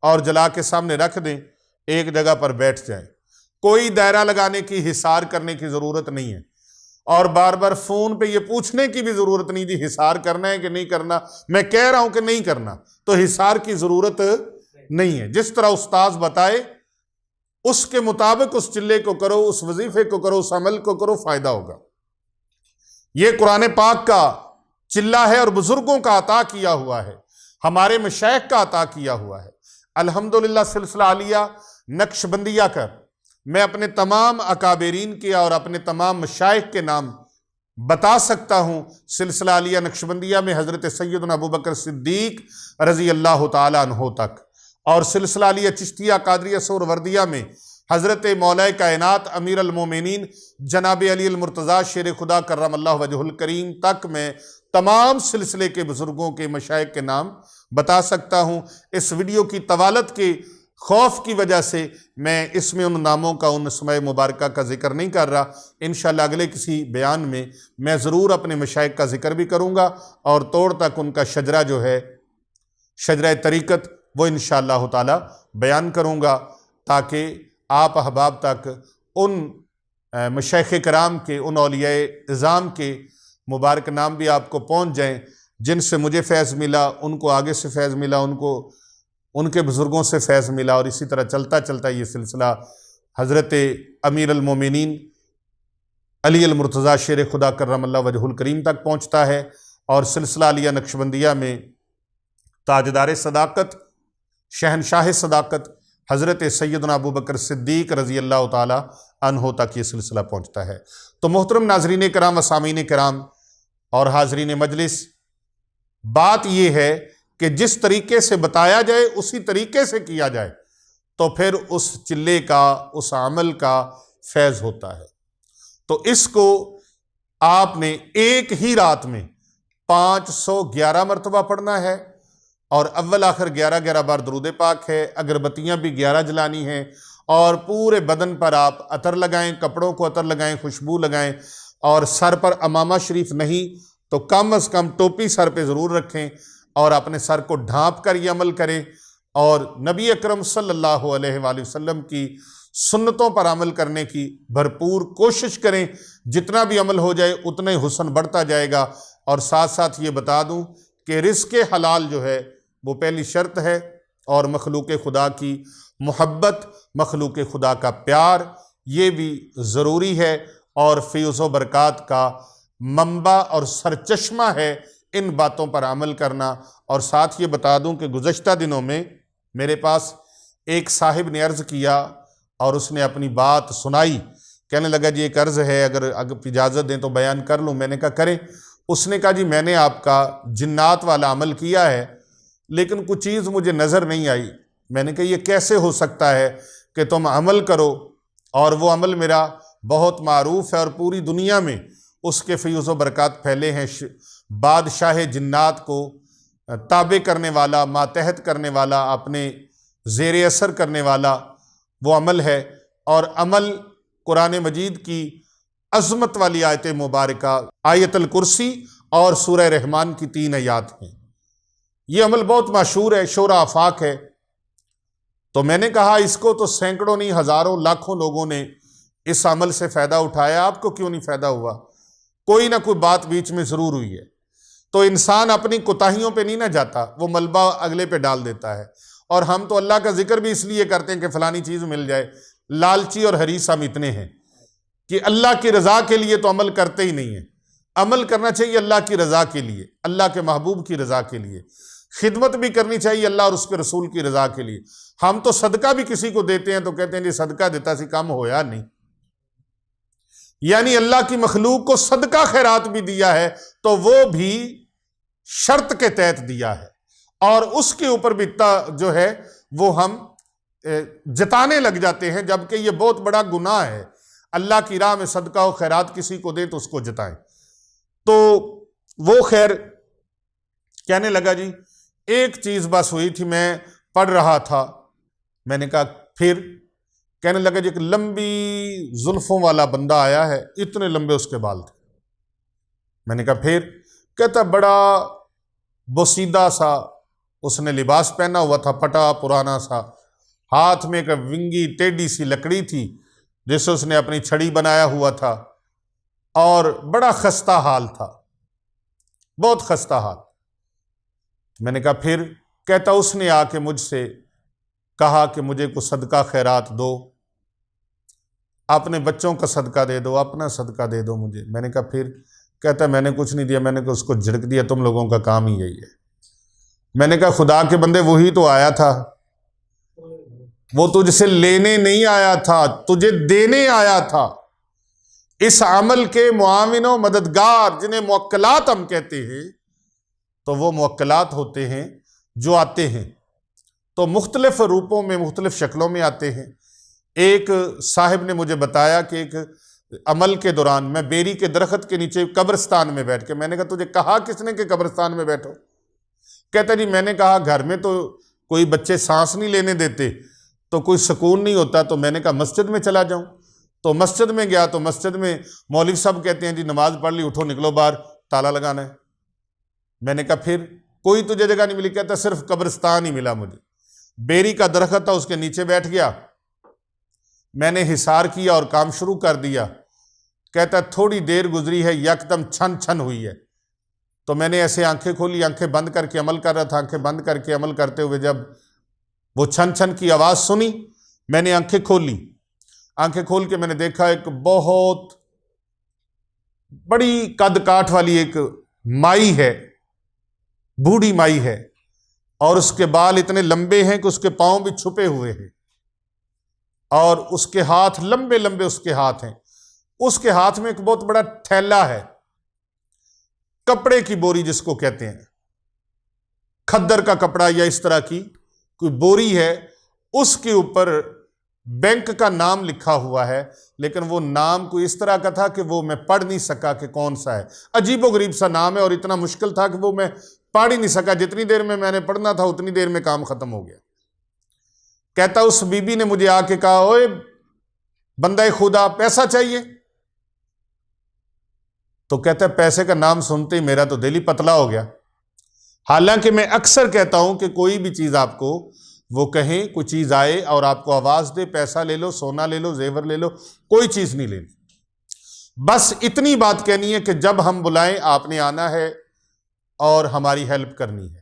اور جلا کے سامنے رکھ دیں، ایک جگہ پر بیٹھ جائیں۔ کوئی دائرہ لگانے کی، حصار کرنے کی ضرورت نہیں ہے، اور بار بار فون پہ یہ پوچھنے کی بھی ضرورت نہیں جی حصار کرنا ہے کہ نہیں کرنا۔ میں کہہ رہا ہوں کہ نہیں کرنا، تو حصار کی ضرورت نہیں ہے۔ جس طرح استاذ بتائے اس کے مطابق اس چلے کو کرو، اس وظیفے کو کرو، اس عمل کو کرو، فائدہ ہوگا۔ یہ قرآن پاک کا چلہ ہے اور بزرگوں کا عطا کیا ہوا ہے، ہمارے مشائخ کا عطا کیا ہوا ہے۔ الحمدللہ سلسلہ عالیہ نقشبندیہ کا میں اپنے تمام اکابرین کے اور اپنے تمام مشائخ کے نام بتا سکتا ہوں۔ سلسلہ عالیہ نقشبندیہ میں حضرت سیدنا ابوبکر صدیق رضی اللہ تعالیٰ عنہ تک، اور سلسلہ عالیہ چشتیہ قادریہ سہروردیہ میں حضرت مولا کائنات امیر المومنین جناب علی المرتضیٰ شیر خدا کرم اللہ وجہ الکریم تک میں تمام سلسلے کے بزرگوں کے مشائخ کے نام بتا سکتا ہوں۔ اس ویڈیو کی طوالت کے خوف کی وجہ سے میں اس میں ان ناموں کا، ان اسماء مبارکہ کا ذکر نہیں کر رہا۔ انشاءاللہ اگلے کسی بیان میں میں ضرور اپنے مشائخ کا ذکر بھی کروں گا، اور توڑ تک ان کا شجرہ جو ہے، شجرہ طریقت، وہ انشاءاللہ تعالی بیان کروں گا، تاکہ آپ احباب تک ان مشائخ کرام کے، ان اولیاء اعظام کے مبارک نام بھی آپ کو پہنچ جائیں، جن سے مجھے فیض ملا، ان کو آگے سے فیض ملا، ان کو ان کے بزرگوں سے فیض ملا، اور اسی طرح چلتا چلتا یہ سلسلہ حضرت امیر المومنین علی المرتضیٰ شیر خدا کرم اللہ وجہ الکریم تک پہنچتا ہے۔ اور سلسلہ عالیہ نقشبندیہ میں تاجدار صداقت، شہنشاہ صداقت حضرت سیدنا ابوبکر صدیق رضی اللہ تعالی عنہ تک یہ سلسلہ پہنچتا ہے۔ تو محترم ناظرین کرام و سامعین کرام اور حاضرین مجلس، بات یہ ہے کہ جس طریقے سے بتایا جائے اسی طریقے سے کیا جائے تو پھر اس چلے کا، اس عمل کا فیض ہوتا ہے۔ تو اس کو آپ نے ایک ہی رات میں 511 مرتبہ پڑھنا ہے، اور اول آخر 11 بار درود پاک ہے، اگربتیاں بھی 11 جلانی ہیں، اور پورے بدن پر آپ عطر لگائیں، کپڑوں کو عطر لگائیں، خوشبو لگائیں، اور سر پر امامہ شریف نہیں تو کم از کم ٹوپی سر پہ ضرور رکھیں، اور اپنے سر کو ڈھانپ کر یہ عمل کریں، اور نبی اکرم صلی اللہ علیہ وآلہ وسلم کی سنتوں پر عمل کرنے کی بھرپور کوشش کریں۔ جتنا بھی عمل ہو جائے اتنا ہی حسن بڑھتا جائے گا۔ اور ساتھ ساتھ یہ بتا دوں کہ رزق حلال جو ہے وہ پہلی شرط ہے، اور مخلوق خدا کی محبت، مخلوق خدا کا پیار، یہ بھی ضروری ہے، اور فیض و برکات کا منبع اور سرچشمہ ہے ان باتوں پر عمل کرنا۔ اور ساتھ یہ بتا دوں کہ گزشتہ دنوں میں میرے پاس ایک صاحب نے عرض کیا، اور اس نے اپنی بات سنائی، کہنے لگا جی ایک عرض ہے، اگر اجازت دیں تو بیان کر لوں۔ میں نے کہا کریں۔ اس نے کہا جی میں نے آپ کا جنات والا عمل کیا ہے، لیکن کچھ چیز مجھے نظر نہیں آئی۔ میں نے کہا یہ کیسے ہو سکتا ہے کہ تم عمل کرو اور وہ عمل میرا بہت معروف ہے اور پوری دنیا میں اس کے فیض و برکات پھیلے ہیں، بادشاہ جنات کو تابع کرنے والا، ماتحت کرنے والا، اپنے زیر اثر کرنے والا وہ عمل ہے، اور عمل قرآن مجید کی عظمت والی آیت مبارکہ آیت الکرسی اور سورہ رحمان کی 3 آیات ہیں۔ یہ عمل بہت مشہور ہے، شور آفاق ہے۔ تو میں نے کہا اس کو تو سینکڑوں نہیں ہزاروں لاکھوں لوگوں نے اس عمل سے فائدہ اٹھایا، آپ کو کیوں نہیں فائدہ ہوا؟ کوئی نہ کوئی بات بیچ میں ضرور ہوئی ہے۔ تو انسان اپنی کوتاہیوں پہ نہیں نہ جاتا، وہ ملبہ اگلے پہ ڈال دیتا ہے۔ اور ہم تو اللہ کا ذکر بھی اس لیے کرتے ہیں کہ فلانی چیز مل جائے۔ لالچی اور حریص ہم اتنے ہیں کہ اللہ کی رضا کے لیے تو عمل کرتے ہی نہیں ہیں۔ عمل کرنا چاہیے اللہ کی رضا کے لیے، اللہ کے محبوب کی رضا کے لیے۔ خدمت بھی کرنی چاہیے اللہ اور اس کے رسول کی رضا کے لیے۔ ہم تو صدقہ بھی کسی کو دیتے ہیں تو کہتے ہیں جی صدقہ دیتا سی کام ہویا نہیں، یعنی اللہ کی مخلوق کو صدقہ خیرات بھی دیا ہے تو وہ بھی شرط کے تحت دیا ہے، اور اس کے اوپر بھی جو ہے وہ ہم جتانے لگ جاتے ہیں، جبکہ یہ بہت بڑا گناہ ہے۔ اللہ کی راہ میں صدقہ و خیرات کسی کو دیں تو اس کو جتائیں۔ تو وہ خیر کہنے لگا جی ایک چیز بس ہوئی تھی، میں پڑھ رہا تھا۔ میں نے کہا پھر؟ کہنے لگا جی ایک لمبی زلفوں والا بندہ آیا ہے، اتنے لمبے اس کے بال تھے۔ میں نے کہا پھر؟ کہتا بڑا بوسیدہ سا اس نے لباس پہنا ہوا تھا، پھٹا پرانا سا، ہاتھ میں ایک ونگی ٹیڈی سی لکڑی تھی جس سے اس نے اپنی چھڑی بنایا ہوا تھا، اور بڑا خستہ حال تھا، بہت خستہ حال۔ میں نے کہا پھر؟ کہتا اس نے آ کے مجھ سے کہا کہ مجھے کچھ صدقہ خیرات دو، اپنے بچوں کا صدقہ دے دو، اپنا صدقہ دے دو مجھے۔ میں نے کہا پھر؟ کہتا میں نے کچھ نہیں دیا، میں نے کہا اس کو جھڑک دیا، تم لوگوں کا کام ہی یہی ہے۔ میں نے کہا خدا کے بندے وہی تو آیا تھا، وہ تجھ سے لینے نہیں آیا تھا، تجھے دینے آیا تھا۔ اس عمل کے معاون و مددگار جنہیں موکلات ہم کہتے ہیں، تو وہ موکلات ہوتے ہیں جو آتے ہیں تو مختلف روپوں میں مختلف شکلوں میں آتے ہیں۔ ایک صاحب نے مجھے بتایا کہ ایک عمل کے دوران میں بیری کے درخت کے نیچے قبرستان میں بیٹھ کے، میں نے کہا تجھے کہا کس نے کہ قبرستان میں بیٹھو؟ کہتا جی میں نے کہا گھر میں تو کوئی بچے سانس نہیں لینے دیتے تو کوئی سکون نہیں ہوتا، تو میں نے کہا مسجد میں چلا جاؤں۔ تو مسجد میں گیا تو مسجد میں مولوی صاحب کہتے ہیں جی نماز پڑھ لی، اٹھو نکلو باہر، تالا لگانا ہے۔ میں نے کہا پھر؟ کوئی تجھے جگہ نہیں ملی؟ کہتا صرف قبرستان ہی ملا مجھے۔ بیری کا درخت تھا، اس کے نیچے بیٹھ گیا، میں نے حصار کیا اور کام شروع کر دیا۔ کہتا تھوڑی دیر گزری ہے، یکدم چھن چھن ہوئی ہے، تو میں نے ایسے آنکھیں کھولی، آنکھیں بند کر کے عمل کر رہا تھا، آنکھیں بند کر کے عمل کرتے ہوئے جب وہ چھن چھن کی آواز سنی، میں نے آنکھیں کھولی، آنکھیں کھول کے میں نے دیکھا ایک بہت بڑی قد کاٹ والی ایک مائی ہے، بوڑھی مائی ہے، اور اس کے بال اتنے لمبے ہیں کہ اس کے پاؤں بھی چھپے ہوئے ہیں، اور اس کے ہاتھ لمبے لمبے اس کے ہاتھ ہیں۔ اس کے ہاتھ میں ایک بہت بڑا تھیلا ہے، کپڑے کی بوری جس کو کہتے ہیں، کھدر کا کپڑا یا اس طرح کی کوئی بوری ہے، اس کے اوپر بینک کا نام لکھا ہوا ہے، لیکن وہ نام کوئی اس طرح کا تھا کہ وہ میں پڑھ نہیں سکا کہ کون سا ہے، عجیب و غریب سا نام ہے، اور اتنا مشکل تھا کہ وہ میں پڑھ ہی نہیں سکا، جتنی دیر میں نے پڑھنا تھا اتنی دیر میں کام ختم ہو گیا۔ کہتا اس بی بی نے مجھے آ کے کہا اوے بندہ خدا پیسہ چاہیے؟ تو کہتا ہے پیسے کا نام سنتے ہی میرا تو دل ہی پتلا ہو گیا۔ حالانکہ میں اکثر کہتا ہوں کہ کوئی بھی چیز آپ کو وہ کہیں، کوئی چیز آئے اور آپ کو آواز دے پیسہ لے لو، سونا لے لو، زیور لے لو، کوئی چیز نہیں لینی، بس اتنی بات کہنی ہے کہ جب ہم بلائیں آپ نے آنا ہے اور ہماری ہیلپ کرنی ہے،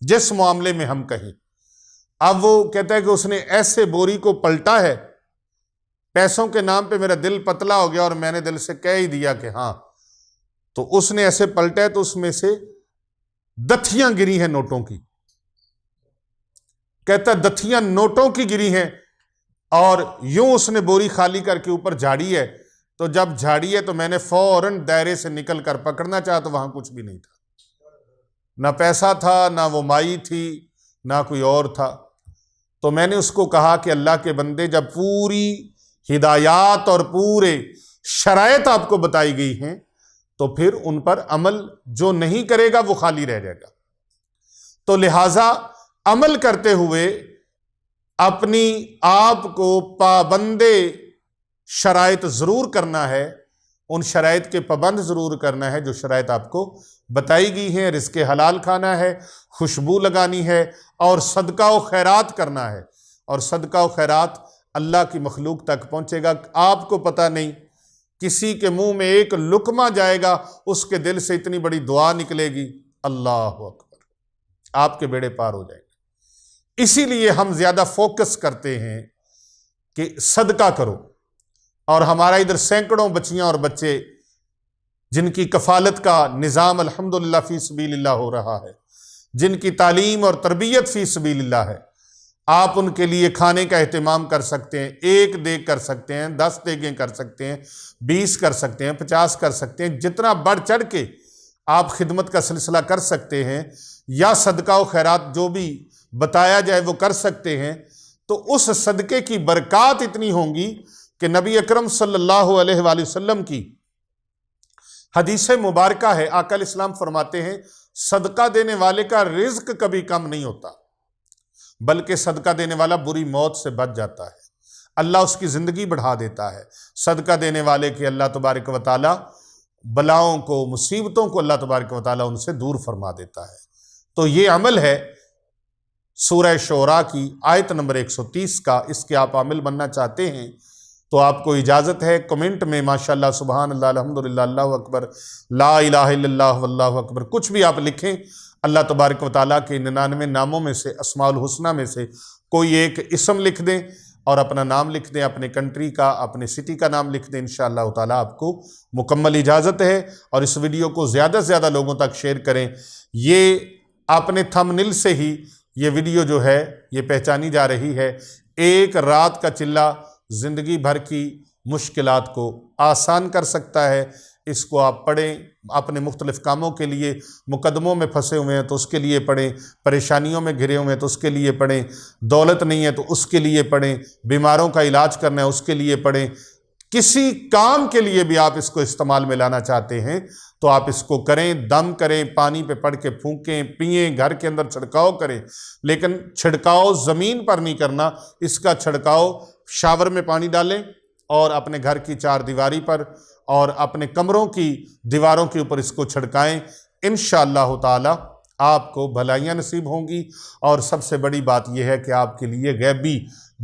جس معاملے میں ہم کہیں۔ اب وہ کہتا ہے کہ اس نے ایسے بوری کو پلٹا ہے، پیسوں کے نام پہ میرا دل پتلا ہو گیا، اور میں نے دل سے کہہ ہی دیا کہ ہاں۔ تو اس نے ایسے پلٹا ہے تو اس میں سے دتھیاں گری ہیں نوٹوں کی، کہتا دتھیاں نوٹوں کی گری ہیں، اور یوں اس نے بوری خالی کر کے اوپر جھاڑی ہے، تو جب جھاڑی ہے تو میں نے فوراً دائرے سے نکل کر پکڑنا چاہا تو وہاں کچھ بھی نہیں تھا، نہ پیسہ تھا، نہ وہ مائی تھی، نہ کوئی اور تھا۔ تو میں نے اس کو کہا کہ اللہ کے بندے جب پوری ہدایات اور پورے شرائط آپ کو بتائی گئی ہیں تو پھر ان پر عمل جو نہیں کرے گا وہ خالی رہ جائے گا۔ تو لہٰذا عمل کرتے ہوئے اپنی آپ کو پابندے شرائط ضرور کرنا ہے، ان شرائط کے پابند ضرور کرنا ہے جو شرائط آپ کو بتائی گئی ہیں۔ رزق حلال کھانا ہے، خوشبو لگانی ہے، اور صدقہ و خیرات کرنا ہے۔ اور صدقہ و خیرات اللہ کی مخلوق تک پہنچے گا، آپ کو پتہ نہیں، کسی کے منہ میں ایک لقمہ جائے گا، اس کے دل سے اتنی بڑی دعا نکلے گی، اللہ اکبر، آپ کے بیڑے پار ہو جائیں گے۔ اسی لیے ہم زیادہ فوکس کرتے ہیں کہ صدقہ کرو، اور ہمارا ادھر سینکڑوں بچیاں اور بچے جن کی کفالت کا نظام الحمدللہ فی سبیل اللہ ہو رہا ہے، جن کی تعلیم اور تربیت فی سبیل اللہ ہے، آپ ان کے لیے کھانے کا اہتمام کر سکتے ہیں، 1 دیگ کر سکتے ہیں، 10 دیگیں کر سکتے ہیں، 20 کر سکتے ہیں، 50 کر سکتے ہیں، جتنا بڑھ چڑھ کے آپ خدمت کا سلسلہ کر سکتے ہیں، یا صدقہ و خیرات جو بھی بتایا جائے وہ کر سکتے ہیں، تو اس صدقے کی برکات اتنی ہوں گی کہ نبی اکرم صلی اللہ علیہ وآلہ وسلم کی حدیث مبارکہ ہے، آقا علیہ السلام فرماتے ہیں صدقہ دینے والے کا رزق کبھی کم نہیں ہوتا، بلکہ صدقہ دینے والا بری موت سے بچ جاتا ہے، اللہ اس کی زندگی بڑھا دیتا ہے۔ صدقہ دینے والے کے اللہ تبارک و تعالی بلاؤں کو، مصیبتوں کو اللہ تبارک و تعالی ان سے دور فرما دیتا ہے۔ تو یہ عمل ہے سورہ شعراء کی آیت نمبر 130 کا، اس کے آپ عامل بننا چاہتے ہیں تو آپ کو اجازت ہے کمنٹ میں ماشاءاللہ، سبحان اللہ، الحمدللہ، اللہ اکبر، لا الہ الا اللہ واللہ اکبر، کچھ بھی آپ لکھیں۔ اللہ تبارک و تعالیٰ کے 99 ناموں میں سے، اسماء الحسنہ میں سے کوئی ایک اسم لکھ دیں اور اپنا نام لکھ دیں، اپنے کنٹری کا، اپنے سٹی کا نام لکھ دیں، انشاءاللہ تعالیٰ آپ کو مکمل اجازت ہے۔ اور اس ویڈیو کو زیادہ سے زیادہ لوگوں تک شیئر کریں۔ یہ اپنے تھمبنیل سے ہی یہ ویڈیو جو ہے یہ پہچانی جا رہی ہے۔ ایک رات کا چلہ زندگی بھر کی مشکلات کو آسان کر سکتا ہے۔ اس کو آپ پڑھیں، اپنے مختلف کاموں کے لیے، مقدموں میں پھنسے ہوئے ہیں تو اس کے لیے پڑھیں، پریشانیوں میں گھرے ہوئے ہیں تو اس کے لیے پڑھیں، دولت نہیں ہے تو اس کے لیے پڑھیں، بیماروں کا علاج کرنا ہے اس کے لیے پڑھیں، کسی کام کے لیے بھی آپ اس کو استعمال میں لانا چاہتے ہیں تو آپ اس کو کریں، دم کریں، پانی پہ پڑھ کے پھونکیں، پئیں، گھر کے اندر چھڑکاؤ کریں، لیکن چھڑکاؤ زمین پر نہیں کرنا، اس کا چھڑکاؤ شاور میں پانی ڈالیں اور اپنے گھر کی 4 دیواری پر اور اپنے کمروں کی دیواروں کے اوپر اس کو چھڑکائیں۔ انشاءاللہ تعالی آپ کو بھلائیاں نصیب ہوں گی، اور سب سے بڑی بات یہ ہے کہ آپ کے لیے غیبی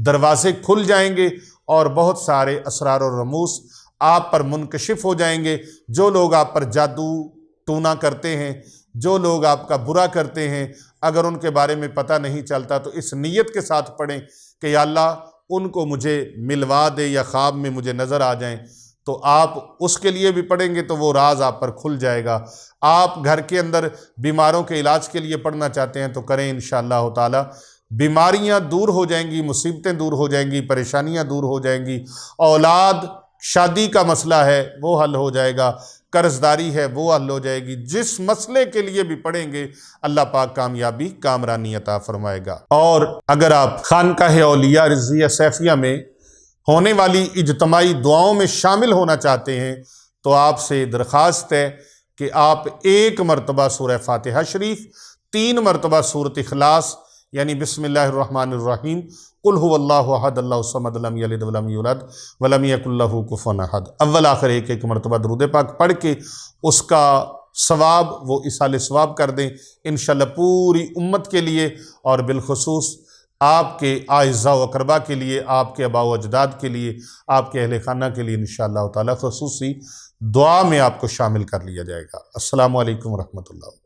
دروازے کھل جائیں گے اور بہت سارے اسرار و رموز آپ پر منکشف ہو جائیں گے۔ جو لوگ آپ پر جادو ٹونا کرتے ہیں، جو لوگ آپ کا برا کرتے ہیں، اگر ان کے بارے میں پتہ نہیں چلتا تو اس نیت کے ساتھ پڑھیں کہ یا اللہ ان کو مجھے ملوا دے یا خواب میں مجھے نظر آ جائیں، تو آپ اس کے لیے بھی پڑھیں گے تو وہ راز آپ پر کھل جائے گا۔ آپ گھر کے اندر بیماروں کے علاج کے لیے پڑھنا چاہتے ہیں تو کریں، انشاءاللہ تعالی بیماریاں دور ہو جائیں گی، مصیبتیں دور ہو جائیں گی، پریشانیاں دور ہو جائیں گی، اولاد شادی کا مسئلہ ہے وہ حل ہو جائے گا، قرض داری ہے وہ حل ہو جائے گی، جس مسئلے کے لیے بھی پڑھیں گے اللہ پاک کامیابی کامرانی عطا فرمائے گا۔ اور اگر آپ خانقاہ اولیاء رضویہ سیفیہ میں ہونے والی اجتماعی دعاؤں میں شامل ہونا چاہتے ہیں تو آپ سے درخواست ہے کہ آپ 1 مرتبہ سورہ فاتحہ شریف، 3 مرتبہ سورۃ اخلاص یعنی بسم اللہ الرحمن الرحیم، قل هو اللہ احد اللہ الصمد لم یلد ولم یولد ولم یکن لہ کفوا احد، اول آخر 1 مرتبہ درود پاک پڑھ کے اس کا ثواب وہ اصال ثواب کر دیں، انشاءاللہ پوری امت کے لیے اور بالخصوص آپ کے اعزاء و اقربا کے لیے، آپ کے آباء و اجداد کے لیے، آپ کے اہل خانہ کے لیے انشاءاللہ تعالی خصوصی دعا میں آپ کو شامل کر لیا جائے گا۔ السلام علیکم ورحمۃ اللہ۔